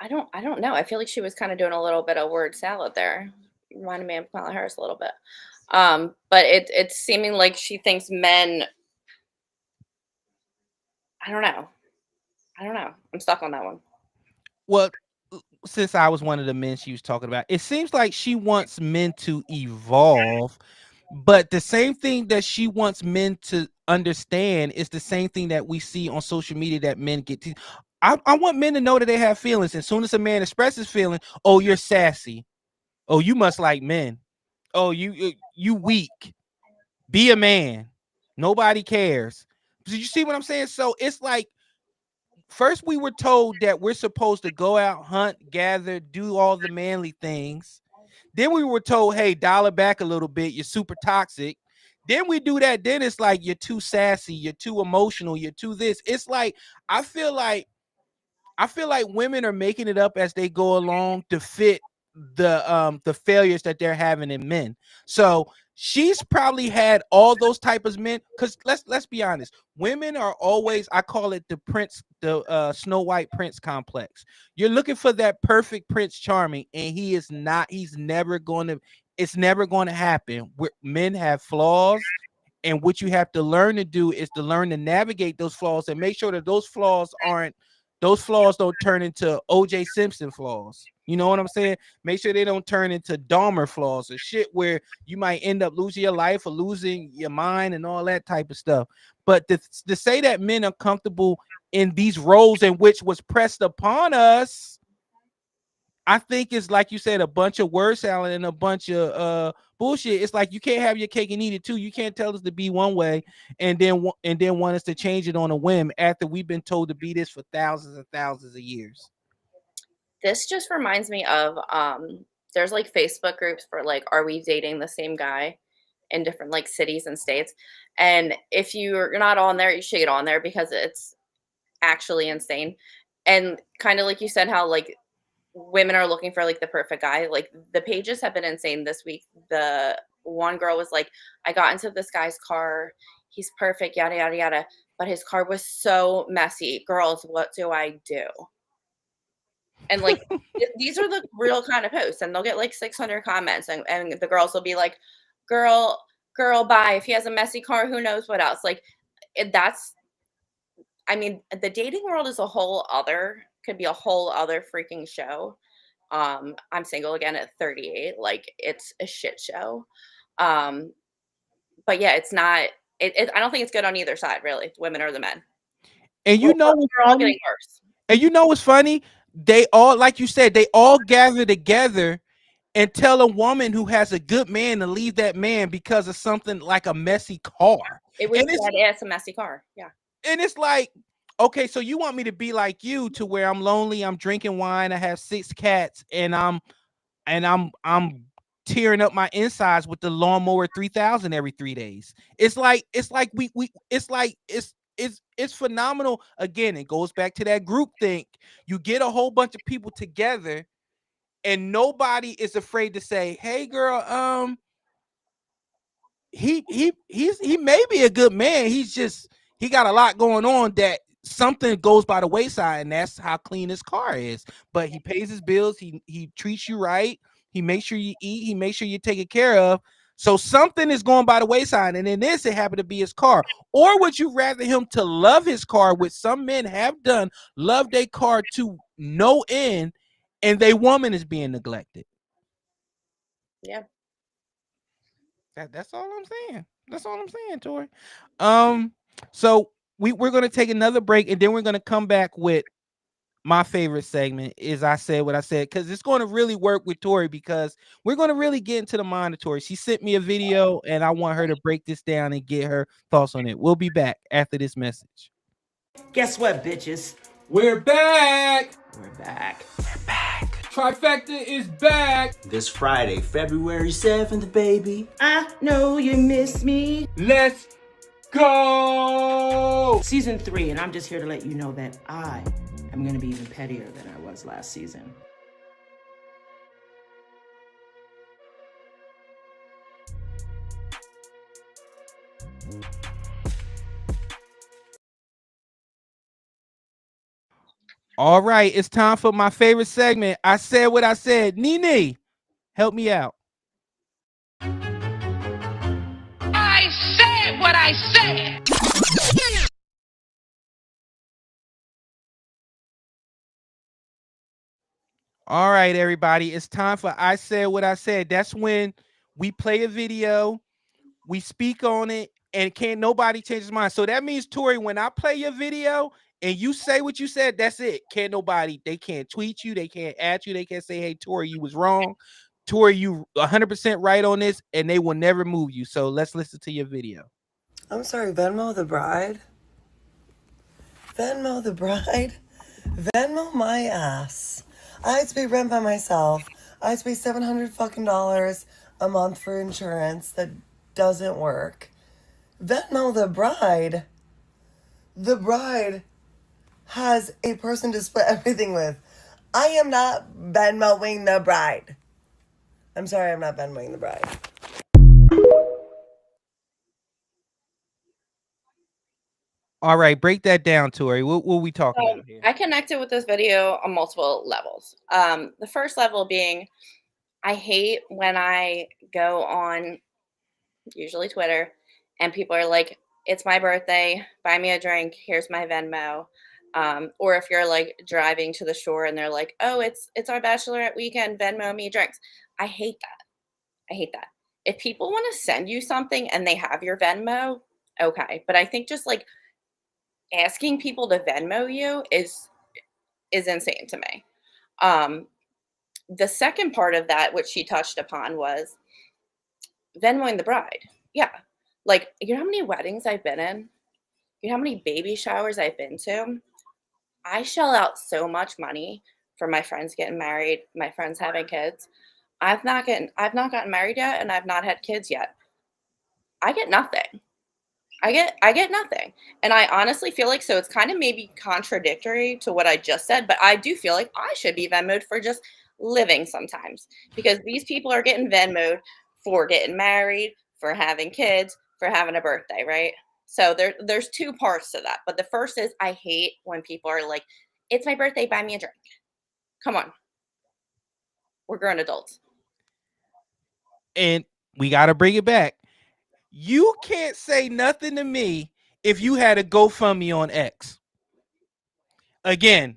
don't know. I feel like she was kind of doing a little bit of word salad there. Reminded me of Kamala Harris a little bit. But it's seeming like she thinks men. I don't know. I'm stuck on that one.
Well, since I was one of the men she was talking about, it seems like she wants men to evolve, but the same thing that she wants men to understand is the same thing that we see on social media that men get to. I want men to know that they have feelings. As soon as a man expresses feeling, oh, you're sassy. Oh, you must like men. Oh, you weak. Be a man. Nobody cares. Do you see what I'm saying? So it's like first we were told that we're supposed to go out, hunt, gather, do all the manly things. Then we were told, hey, dial it back a little bit. You're super toxic. Then we do that. Then it's like you're too sassy. You're too emotional. You're too this. It's like I feel like women are making it up as they go along to fit the failures that they're having in men. So she's probably had all those type of men, because let's be honest, women are always, I call it the Snow White prince complex. You're looking for that perfect Prince Charming, and he's never going to, it's never going to happen. Men have flaws, and what you have to learn to do is to learn to navigate those flaws and make sure that those flaws don't turn into OJ Simpson flaws. You know what I'm saying? Make sure they don't turn into Dahmer flaws or shit where you might end up losing your life or losing your mind and all that type of stuff. But to say that men are comfortable in these roles in which was pressed upon us, I think it's like you said, a bunch of word salad and a bunch of bullshit. It's like you can't have your cake and eat it too. You can't tell us to be one way and then want us to change it on a whim after we've been told to be this for thousands and thousands of years.
This just reminds me of there's like Facebook groups for like, are we dating the same guy in different like cities and states? And if you're not on there, you should get on there because it's actually insane. And kind of like you said, how like women are looking for like the perfect guy. Like the pages have been insane this week. The one girl was like, I got into this guy's car. He's perfect, yada, yada, yada. But his car was so messy. Girls, what do I do? And like, these are the real kind of posts. And they'll get like 600 comments. And the girls will be like, girl, bye. If he has a messy car, who knows what else? Like, I mean, the dating world is could be a whole other freaking show. I'm single again at 38. Like it's a shit show. But yeah, it's not, I don't think it's good on either side, really, women or the men.
And you know,
we're all getting worse.
And you know what's funny? They all, like you said, they all gather together and tell a woman who has a good man to leave that man because of something like a messy car.
It was it's a messy car. Yeah.
And it's like, okay, so you want me to be like you to where I'm lonely, I'm drinking wine, I have 6 cats, and I'm tearing up my insides with the lawnmower 3000 every 3 days. It's like it's phenomenal. Again, it goes back to that group think. You get a whole bunch of people together and nobody is afraid to say, "Hey girl, he may be a good man. He got a lot going on that something goes by the wayside, and that's how clean his car is. But he pays his bills, he treats you right, he makes sure you eat, he makes sure you're taken care of. So something is going by the wayside, and in this, it happened to be his car. Or would you rather him to love his car, which some men have done, love their car to no end, and their woman is being neglected?
Yeah.
That's all I'm saying. That's all I'm saying, Tori. So we're gonna take another break, and then we're gonna come back with my favorite segment. Is I said what I said, because it's going to really work with Tori, because we're going to really get into the mind of Tori. She sent me a video, and I want her to break this down and get her thoughts on it. We'll be back after this message.
Guess what, bitches?
We're back.
We're back.
Trifecta is back.
This Friday, February 7th, baby.
I know you miss me.
Let's go.
Season 3, and I'm just here to let you know that I am going to be even pettier than I was last season.
All right, it's time for my favorite segment. I said what I said. Nene, help me out.
I said what I said.
All right, everybody, it's time for I said what I said. That's when we play a video, we speak on it, and can't nobody change his mind. So that means, Tori, when I play your video and you say what you said, that's it. Can't nobody, they can't tweet you, they can't add you, they can't say, "Hey, Tori, you was wrong. Tori, you 100% right on this," and they will never move you. So let's listen to your video.
I'm sorry, Venmo the bride? Venmo the bride? Venmo my ass. I had to pay rent by myself. I had to pay $700 fucking a month for insurance that doesn't work. Venmo the bride. The bride has a person to split everything with. I am not Venmoing the bride. I'm sorry, I'm not Venmoing the bride.
All right, break that down, Tori. What we talking about here?
I connected with this video on multiple levels. The first level being, I hate when I go on usually Twitter and people are like, "It's my birthday, buy me a drink, here's my Venmo." Or if you're like driving to the shore and they're like, "Oh, it's our bachelorette weekend, Venmo me drinks." I hate that. I hate that. If people want to send you something and they have your Venmo, okay. But I think just like asking people to Venmo you is insane to me. The second part of that, which she touched upon, was Venmoing the bride. Yeah. Like, you know how many weddings I've been in? You know how many baby showers I've been to? I shell out so much money for my friends getting married, my friends having kids. I've not gotten married yet, and I've not had kids yet. I get nothing. I get nothing. And I honestly feel like, so it's kind of maybe contradictory to what I just said, but I do feel like I should be Venmoed for just living sometimes, because these people are getting Venmoed for getting married, for having kids, for having a birthday, right? So there's two parts to that. But the first is, I hate when people are like, "It's my birthday, buy me a drink." Come on. We're grown adults.
And we got to bring it back. You can't say nothing to me if you had a GoFundMe on X. Again,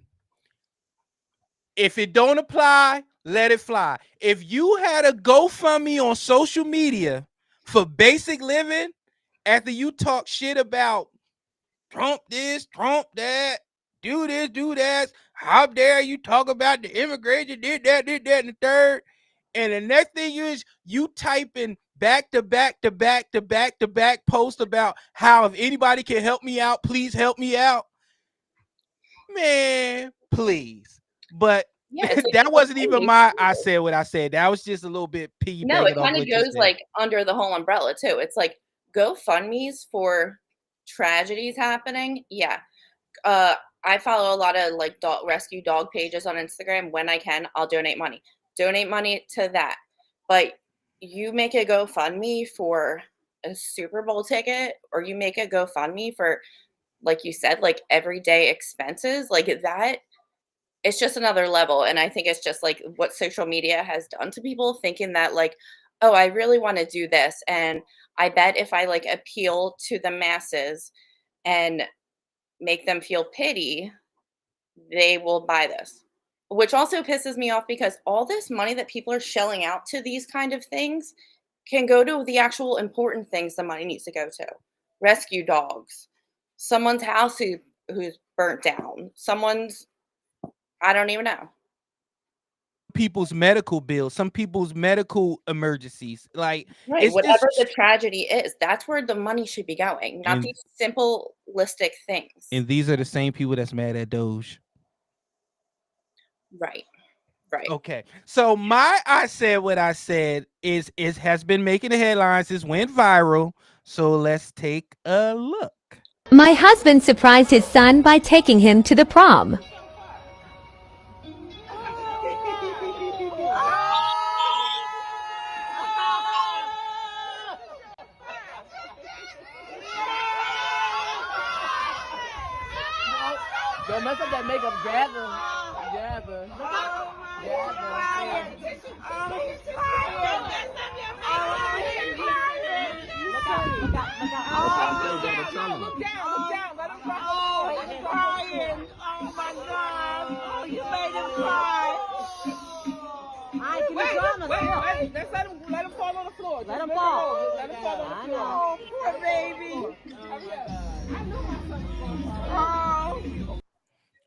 if it don't apply, let it fly. If you had a GoFundMe on social media for basic living, after you talk shit about Trump this, Trump that, do this, do that, how dare you talk about the immigration, did that, and the third, and the next thing is you typing back to back to back to back to back post about how if anybody can help me out, please help me out. Man, please. But
Yeah, it's like
That wasn't
GoFundMe.
even my I said what I said. That was just a little bit
No, it
piggybacking off
kind of
what you
goes
said.
like under the whole umbrella too. It's like GoFundMe's for tragedies happening. Yeah. Uh, I follow a lot of like rescue dog pages on Instagram. When I can, I'll donate money. Donate money to that. But you make a GoFundMe for a Super Bowl ticket, or you make a GoFundMe for, like you said, like everyday expenses, like that. It's just another level. And I think it's just like what social media has done to people, thinking that like, oh, I really want to do this. And I bet if I like appeal to the masses and make them feel pity, they will buy this. Which also pisses me off because all this money that people are shelling out to these kind of things can go to the actual important things the money needs to go to. Rescue dogs, someone's house who's burnt down, someone's, I don't even know.
People's medical bills, some people's medical emergencies. Like
Right,
it's
whatever the
just
tragedy is, that's where the money should be going, not
and
these simplistic things.
and these are the same people that's mad at Doge.
Right. Right.
Okay. So my I said what I said is has been making the headlines. This went viral. So let's take a look.
My husband surprised his son by taking him to the prom.
Don't mess up that makeup, gather. Gather. Wait, let him fall on the floor. Let him fall. Let him fall on the floor. Poor baby.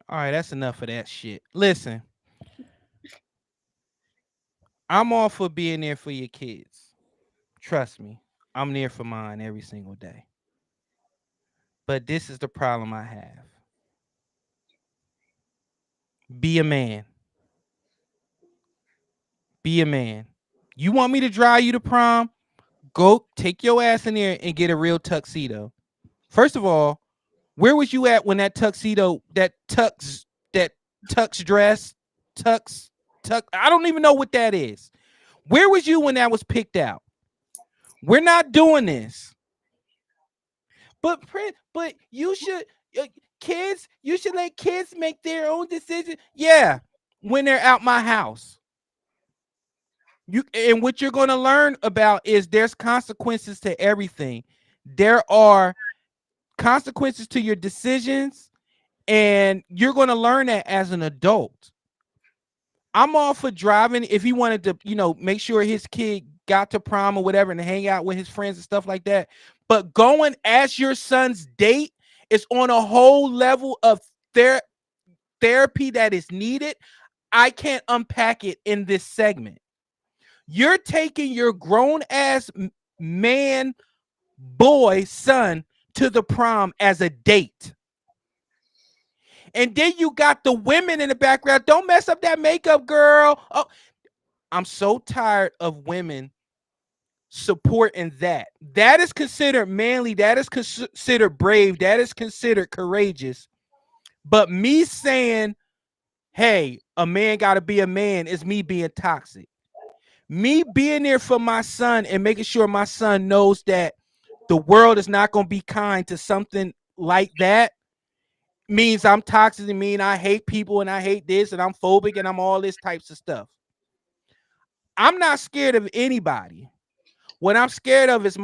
All right, that's enough of that shit. Listen, I'm all for being there for your kids. Trust me, I'm there for mine every single day. But this is the problem I have. Be a man. Be a man. You want me to drive you to prom? Go take your ass in there and get a real tuxedo. First of all, where was you at when that tuxedo, that tux dress, tux, I don't even know what that is. Where was you when that was picked out? We're not doing this. But you should, kids, you should let kids make their own decision. Yeah, when they're out my house. And what you're going to learn about is there's consequences to everything. There are consequences to your decisions, and you're going to learn that as an adult. I'm all for driving if he wanted to, make sure his kid got to prom or whatever and hang out with his friends and stuff like that. But going as your son's date is on a whole level of therapy that is needed. I can't unpack it in this segment. You're taking your grown ass man, boy, son to the prom as a date. And then you got the women in the background. Don't mess up that makeup, girl. Oh, I'm so tired of women supporting that. That is considered manly. That is considered brave. That is considered courageous. But me saying, hey, a man got to be a man is me being toxic. Me being there for my son and making sure my son knows that the world is not going to be kind to something like that means I'm toxic and mean I hate people and I hate this and I'm phobic and I'm all this types of stuff. I'm not scared of anybody. What I'm scared of is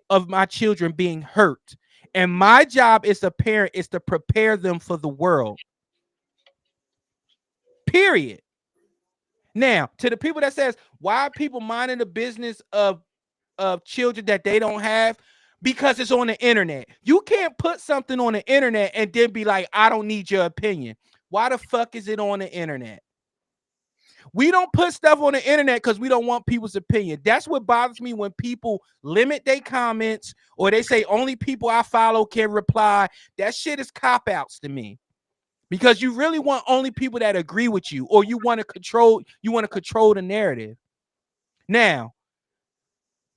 of my children being hurt. And my job as a parent is to prepare them for the world. Period. Now, to the people that says, why are people minding the business of children that they don't have? Because it's on the internet. You can't put something on the internet and then be like, I don't need your opinion. Why the fuck is it on the internet? We don't put stuff on the internet because we don't want people's opinion. That's what bothers me when people limit their comments or they say only people I follow can reply. That shit is cop-outs to me. because you really want only people that agree with you, or you want to control the narrative. Now,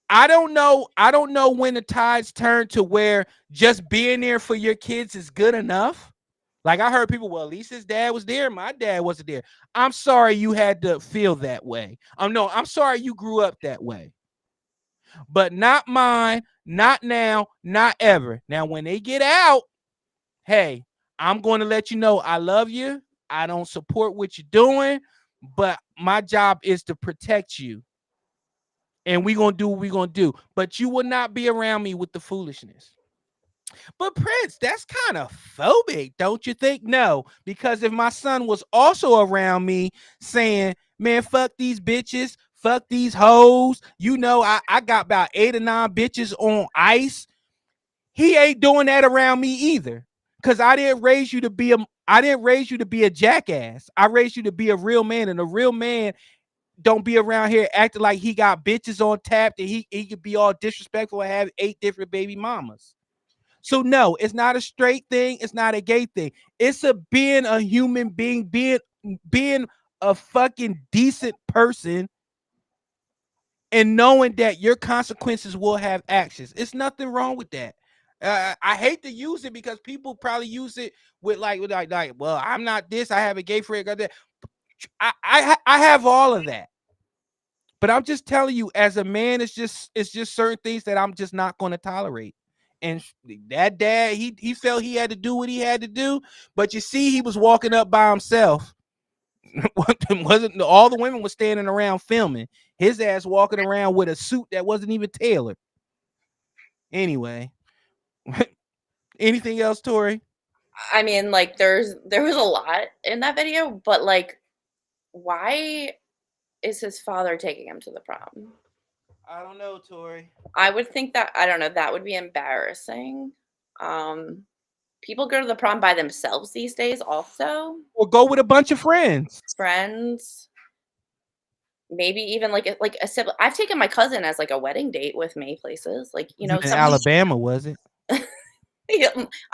I don't know when the tides turn to where just being there for your kids is good enough. Like I heard people, well, at least his dad was there. My dad wasn't there. I'm sorry you had to feel that way. I'm sorry you grew up that way. But not mine, not now, not ever. Now, when they get out, hey, I'm going to let you know I love you. I don't support what you're doing, but my job is to protect you. And we're going to do what we're going to do. But you will not be around me with the foolishness. But Prince, that's kind of phobic, don't you think? No, because if my son was also around me saying, man, fuck these bitches, fuck these hoes, you know, I got about 8 or 9 bitches on ice. He ain't doing that around me either. Because I didn't raise you to be a jackass. I raised you to be a real man, and a real man don't be around here acting like he got bitches on tap and he could be all disrespectful and have 8 different baby mamas. So no, it's not a straight thing. It's not a gay thing. It's being a human being, being a fucking decent person, and knowing that your consequences will have actions. It's nothing wrong with that. I hate to use it because people probably use it with like, well, I'm not this. I have a gay friend. I have all of that. But I'm just telling you, as a man, it's just certain things that I'm just not going to tolerate. And that dad, he felt he had to do what he had to do, but you see, he was walking up by himself. Wasn't all the women were standing around filming. His ass walking around with a suit that wasn't even tailored. Anyway, anything else, Tori?
I mean, like, there was a lot in that video, but like, why is his father taking him to the prom?
I don't know, Tori.
I would think that, I don't know, that would be embarrassing. People go to the prom by themselves these days also.
Or go with a bunch of friends.
Maybe even like a sibling. I've taken my cousin as like a wedding date with me places. Like, you know,
In Alabama, was it?
I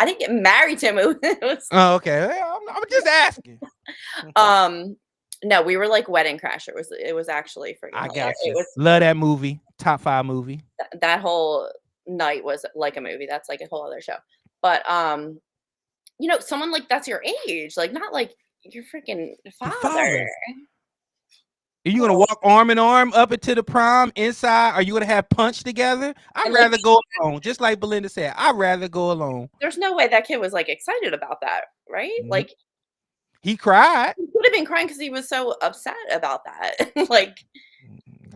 didn't get married to him. It was,
oh, okay. I'm just asking.
No, we were like Wedding Crasher. It was actually freaking
I
hilarious.
got you. Love that movie. Top 5 movie.
That whole night was like a movie. That's like a whole other show. But you know, someone like that's your age, like not like your freaking father.
Are you gonna walk arm in arm up into the prom inside? Are you gonna have punch together? I'd rather go alone. Just like Belinda said, I'd rather go alone.
There's no way that kid was like excited about that, right? Mm-hmm. Like
he cried.
He could have been crying because he was so upset about that. Like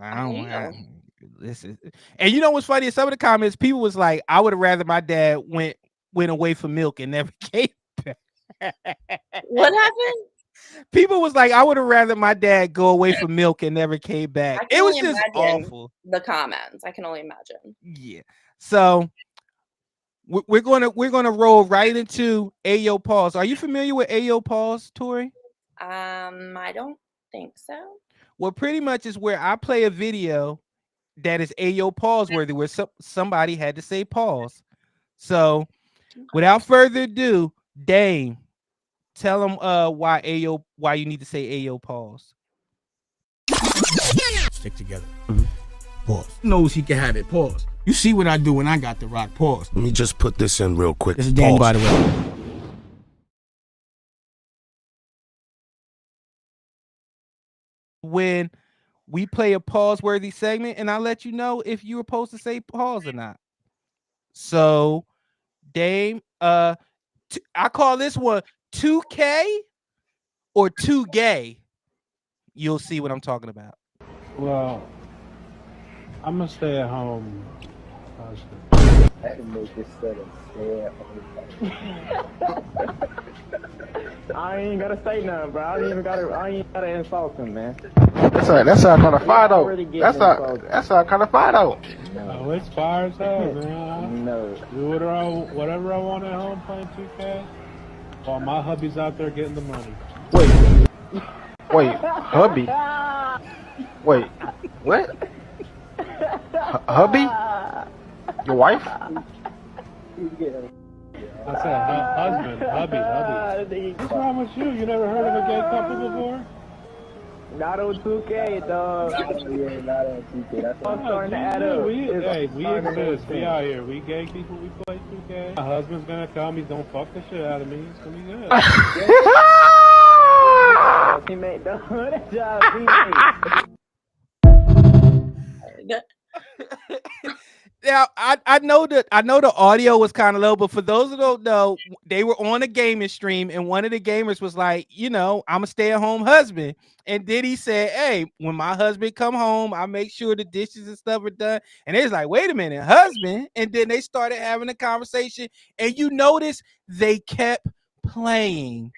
I don't know. Listen, and you know what's funny? In some of the comments, people was like, I would have rather my dad went away for milk and never came back.
What happened?
People was like, I would have rather my dad go away for milk and never came back. It was just awful.
The comments, I can only imagine.
Yeah. So we're gonna roll right into Ayo Pause. Are you familiar with Ayo Pause, Tori?
I don't think so.
Well, pretty much is where I play a video that is Ayo Pause worthy, where somebody had to say pause. So without further ado, Dame, tell them why you need to say Ayo Pause.
Stick together. Pause. Knows he can have it. Pause. You see what I do when I got the rock. Pause.
Let me just put this in real quick.
This is Danny, by the way.
When we play a pause-worthy segment, and I'll let you know if you were supposed to say pause or not. So, Dame, I call this one 2K or 2 gay. You'll see what I'm talking about.
Well, I'm gonna stay at home.
I can make this set of stare I ain't gotta say nothing, bro. I ain't gotta insult him, man.
That's our kind of fight out. That's our kind of fight out.
No, it's fire as hell, man.
No.
Do whatever I want at home playing 2K. While my hubby's out there getting the money.
Wait, hubby? Wait, what? Hubby? Your wife?
I said husband, hubby. What's wrong with you? You never heard of a gay couple before?
Not on 2K, dog. Yeah, not on 2K. That's all starting to add up.
We exist. We out here. We gay people. We play 2K. My husband's gonna come. He's gonna fuck the shit out of me. It's gonna be good.
Teammate, dog. That job, teammate.
Now I know the audio was kind of low, but for those who don't know, they were on a gaming stream, and one of the gamers was like, I'm a stay-at-home husband, and Diddy said, "Hey, when my husband come home, I make sure the dishes and stuff are done." And they was like, "Wait a minute, husband?" And then they started having a conversation, and you notice they kept playing.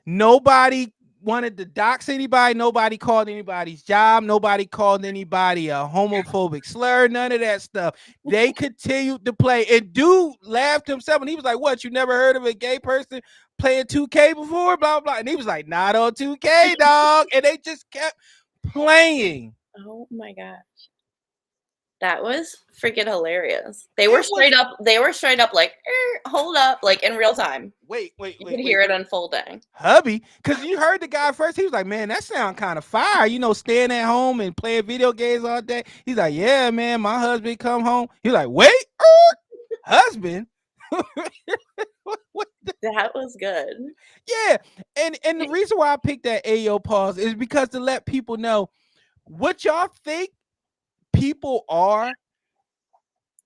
Nobody wanted to dox anybody. Nobody called anybody's job. Nobody called anybody a homophobic slur. None of that stuff. They continued to play. And dude laughed himself, and he was like, "What? You never heard of a gay person playing 2K before? Blah, blah." And he was like, "Not on 2K, dog." And they just kept playing.
Oh my gosh. That was freaking hilarious. They were straight up like, hold up, like in real time.
Wait.
You could hear it unfolding.
Hubby, because you heard the guy first. He was like, "Man, that sound kind of fire. Staying at home and playing video games all day." He's like, "Yeah, man, my husband come home." He's like, "Wait, husband?"
That was good.
Yeah, and the reason why I picked that Ayo pause is because to let people know what y'all think people are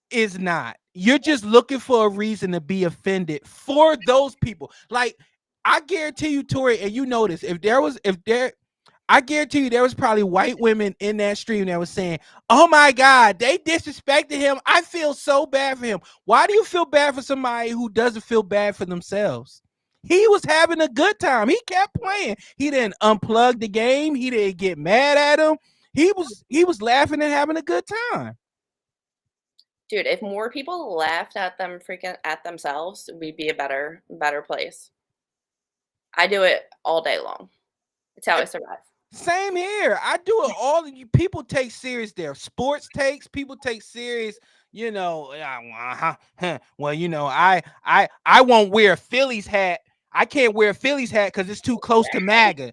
is not. You're just looking for a reason to be offended for those people. Like, I guarantee you, Tori, and you know this, I guarantee you there was probably white women in that stream that was saying, "Oh my God, they disrespected him. I feel so bad for him." Why do you feel bad for somebody who doesn't feel bad for themselves? He was having a good time. He kept playing. He didn't unplug the game. He didn't get mad at him. He was laughing and having a good time.
Dude, if more people laughed at themselves, we'd be a better place. I do it all day long. It's how I survive.
Same here. I do it all. People take serious their sports takes. People take serious, well, I won't wear a Phillies hat. I can't wear a Phillies hat because it's too close to MAGA.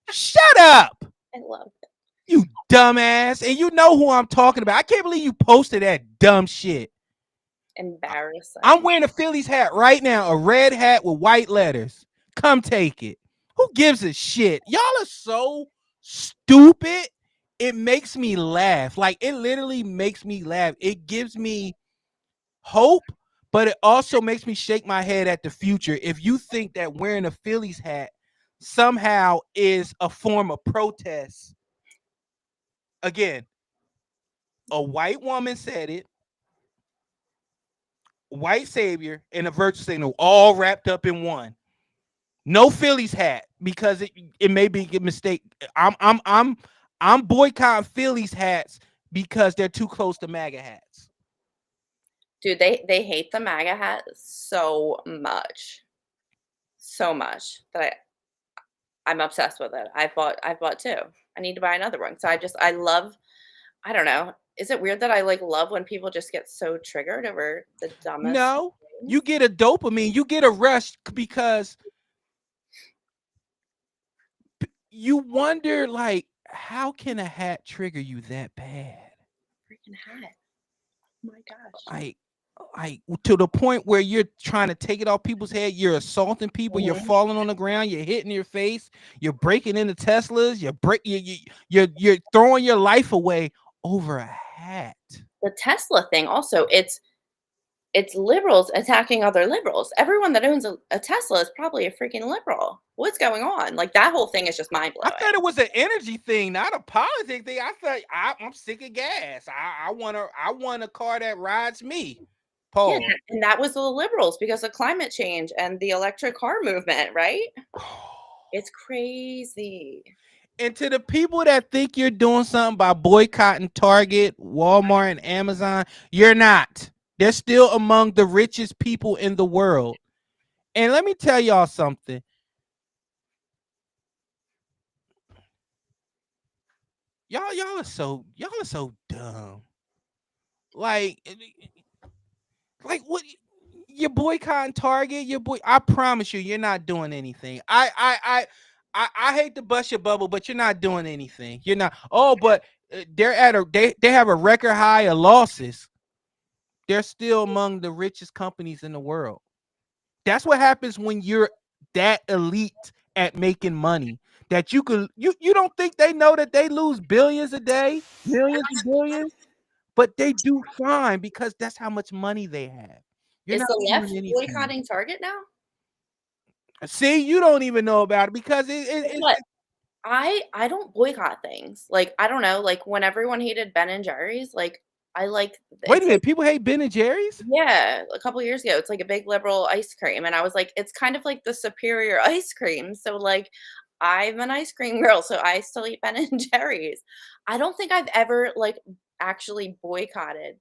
Shut up.
I love it.
You dumbass. And you know who I'm talking about. I can't believe you posted that dumb shit.
Embarrassing.
I'm wearing a Phillies hat right now, a red hat with white letters. Come take it. Who gives a shit? Y'all are so stupid. It makes me laugh. Like, it literally makes me laugh. It gives me hope, but it also makes me shake my head at the future. If you think that wearing a Phillies hat somehow is a form of protest, again, a white woman said it, white savior, and a virtue signal all wrapped up in one. No Phillies hat because it may be a mistake. I'm boycotting Phillies hats because they're too close to MAGA hats.
Dude, they hate the MAGA hat so much that I'm obsessed with it. I've bought two. I need to buy another one. So I love. I don't know. Is it weird that I love when people just get so triggered over the dumbest?
No, you get a dopamine. You get a rush because you wonder, like, how can a hat trigger you that bad?
Freaking hat. Oh my gosh.
Like to the point where you're trying to take it off people's head, you're assaulting people, you're falling on the ground, you're hitting your face, you're breaking into Teslas, you're throwing your life away over a hat.
The Tesla thing also, it's liberals attacking other liberals. Everyone that owns a Tesla is probably a freaking liberal. What's going on? Like, that whole thing is just mind blowing.
I thought it was an energy thing, not a politics thing. I thought I'm sick of gas. I want a car that rides me. Paul.
Yeah, and that was the liberals because of climate change and the electric car movement, right? It's crazy.
And to the people that think you're doing something by boycotting Target, Walmart, and Amazon, you're not. They're still among the richest people in the world. And let me tell y'all something. Y'all are so dumb. Like, Like what? You're boycotting Target. I promise you, you're not doing anything. I hate to bust your bubble, but you're not doing anything. You're not. Oh, but they have a record high of losses. They're still among the richest companies in the world. That's what happens when you're that elite at making money. That you don't think they know that they lose billions a day, millions and billions, but they do fine because that's how much money they have. You're
Is
not
the left
doing anything.
boycotting Target now?
See, you don't even know about it because
What? I don't boycott things. Like, I don't know, like, when everyone hated Ben& and Jerry's, like, I like
Wait a
it's
minute,
like
people hate Ben and Jerry's?
yeah, a couple years ago, it's like a big liberal ice cream, and I was like, it's kind of like the superior ice cream, so, like, I'm an ice cream girl, so I still eat Ben& and Jerry's. I don't think I've ever, like, actually boycotted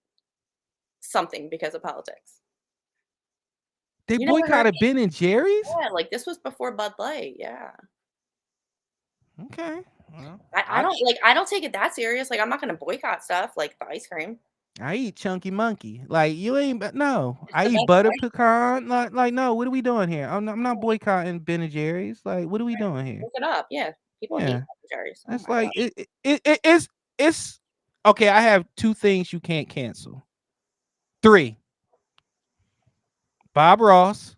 something because of politics.
They
You never heard
boycotted
me?
Ben and Jerry's?
Yeah, like, this was before Bud Light, yeah.
Okay. Well,
I don't take it that serious, like, I'm not gonna boycott stuff like the ice cream.
I eat Chunky Monkey. Like you ain't no.
It's
I
the
eat
best
butter
ice
pecan. Like no. What are we doing here? I'm not boycotting Ben and Jerry's. Like what are we doing here?
look it up, yeah. People hate
Yeah,
Ben& and Jerry's. Oh
it's
my god.
like it's okay. I have two things you can't cancel. Three: Bob Ross,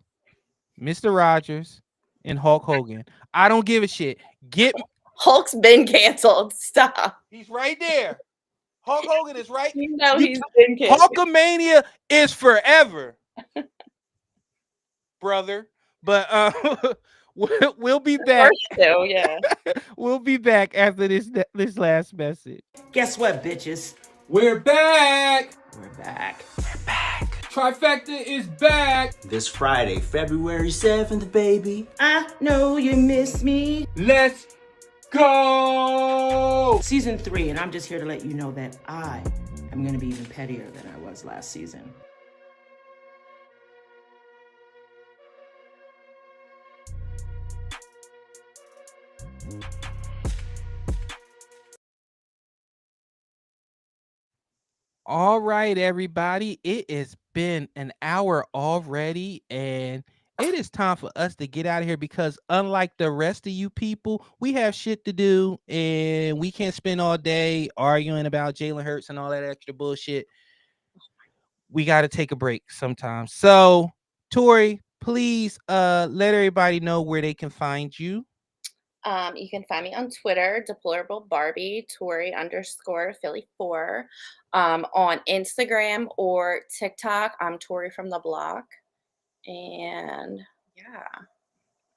Mr. Rogers, and Hulk Hogan. I don't give a shit. Get
Hulk's been canceled. Stop.
He's right there. Hulk Hogan is right.
You know he's been canceled.
Hulkamania is forever, brother. But we'll be back.
So yeah.
We'll be back after this last message.
Guess what, bitches?
We're back.
We're back.
Trifecta is back.
This Friday, February 7th, baby.
I know you miss me.
Let's go.
Season 3, and I'm just here to let you know that I am going to be even pettier than I was last season.
All right, everybody. It has been an hour already, and it is time for us to get out of here because unlike the rest of you people, we have shit to do and we can't spend all day arguing about Jalen Hurts and all that extra bullshit. We got to take a break sometimes. So, Tori, please let everybody know where they can find you.
You can find me on Twitter, Deplorable Barbie, Tori _Philly4. On Instagram or TikTok, I'm Tori from the block. And yeah.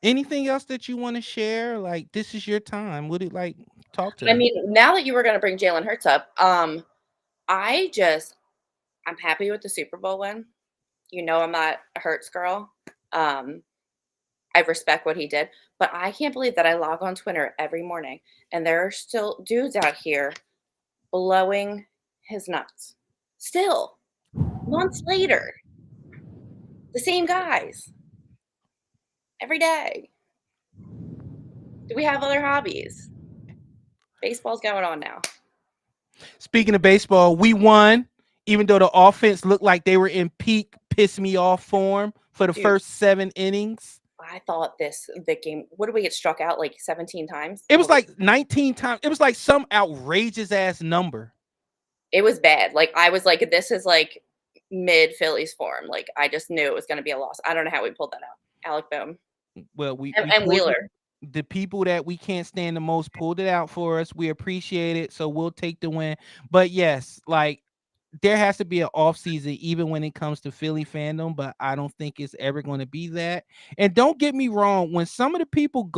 Anything else that you want to share? Like, this is your time. Would it like talk to
I
them?
mean, now that you were going to bring Jalen Hurts up, I'm happy with the Super Bowl win. You know, I'm not a Hurts girl. I respect what he did, but I can't believe that I log on Twitter every morning and there are still dudes out here blowing his nuts. Still, months later, the same guys every day. Do we have other hobbies? Baseball's going on now.
Speaking of baseball, we won, even though the offense looked like they were in peak piss me off form for the first 7 innings.
I thought the game, what did we get struck out like 17 times?
It was like 19 times. It was like some outrageous ass number.
It was bad. Like I was like, this is like mid Phillies form. Like I just knew it was going to be a loss. I don't know how we pulled that out. Alec Boehm.
Well, we
Wheeler.
The people that we can't stand the most pulled it out for us. We appreciate it. So we'll take the win. But yes, like there has to be an off season even when it comes to Philly fandom, but I don't think it's ever going to be that. And don't get me wrong, when some of the people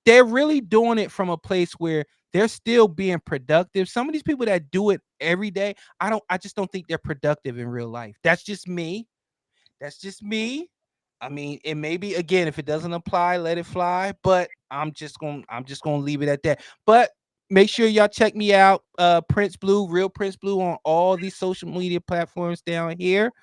they're really doing it from a place where they're still being productive. Some of these people that do it every day, I just don't think they're productive in real life. That's just me. I mean, it may be, again, if it doesn't apply, let it fly, but I'm just going to leave it at that. But make sure y'all check me out, Prince Blue, Real Prince Blue, on all these social media platforms down here.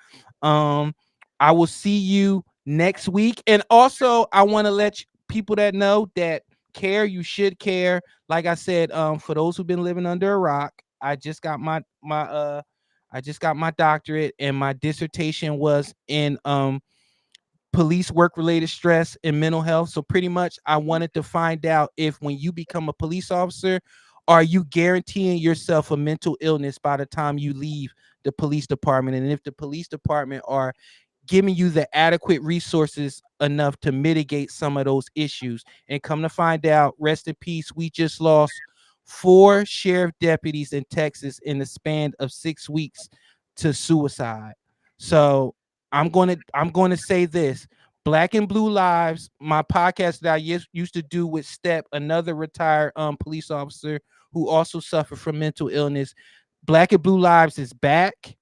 I will see you next week. And also, I want to let people that know that care, you should care. Like I said, for those who've been living under a rock, I just got my I just got my doctorate, and my dissertation was in police work related stress and mental health. So pretty much I wanted to find out if when you become a police officer, are you guaranteeing yourself a mental illness by the time you leave the police department? And if the police department are giving you the adequate resources enough to mitigate some of those issues. And come to find out, rest in peace, we just lost 4 sheriff deputies in Texas in the span of 6 weeks to suicide. So I'm going to say this: Black and Blue Lives, my podcast that I used to do with Step, another retired police officer who also suffered from mental illness. Black and Blue Lives is back.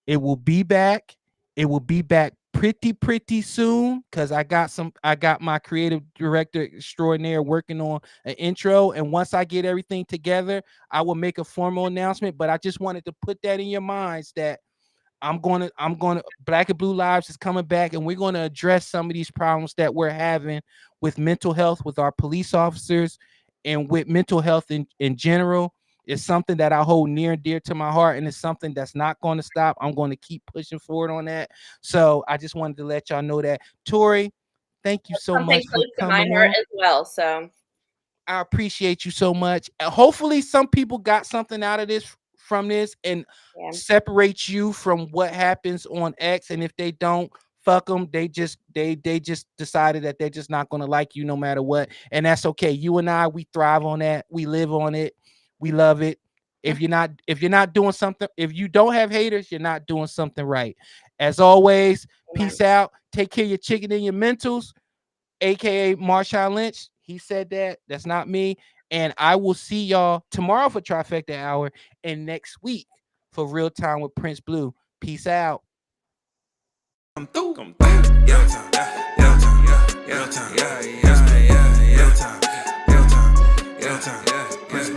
It will be back. It will be back pretty soon, because I got my creative director extraordinaire working on an intro, and once I get everything together, I will make a formal announcement. But I just wanted to put that in your minds that I'm gonna Black and Blue Lives is coming back, and we're gonna address some of these problems that we're having with mental health with our police officers and with mental health in general. It's something that I hold near and dear to my heart, and it's something that's not going to stop. I'm going to keep pushing forward on that. So I just wanted to let y'all know that. Tori, thank you so
Something
much for
close to my
coming
heart
on.
as well. So
I appreciate you so much. Hopefully some people got something out of this from this and separates you from what happens on X. And if they don't, fuck them. They just decided that they're just not going to like you no matter what. And that's okay. You and I, we thrive on that. We live on it. We love it. If you're not doing something, if you don't have haters, you're not doing something right. As always, peace out. Take care of your chicken and your mentals, aka Marshawn Lynch. He said that. That's not me. And I will see y'all tomorrow for Trifecta Hour and next week for Real Time with Prince Blue. Peace out.
Come through. Real time, real time, real time, real time, real time, real time, real time, Prince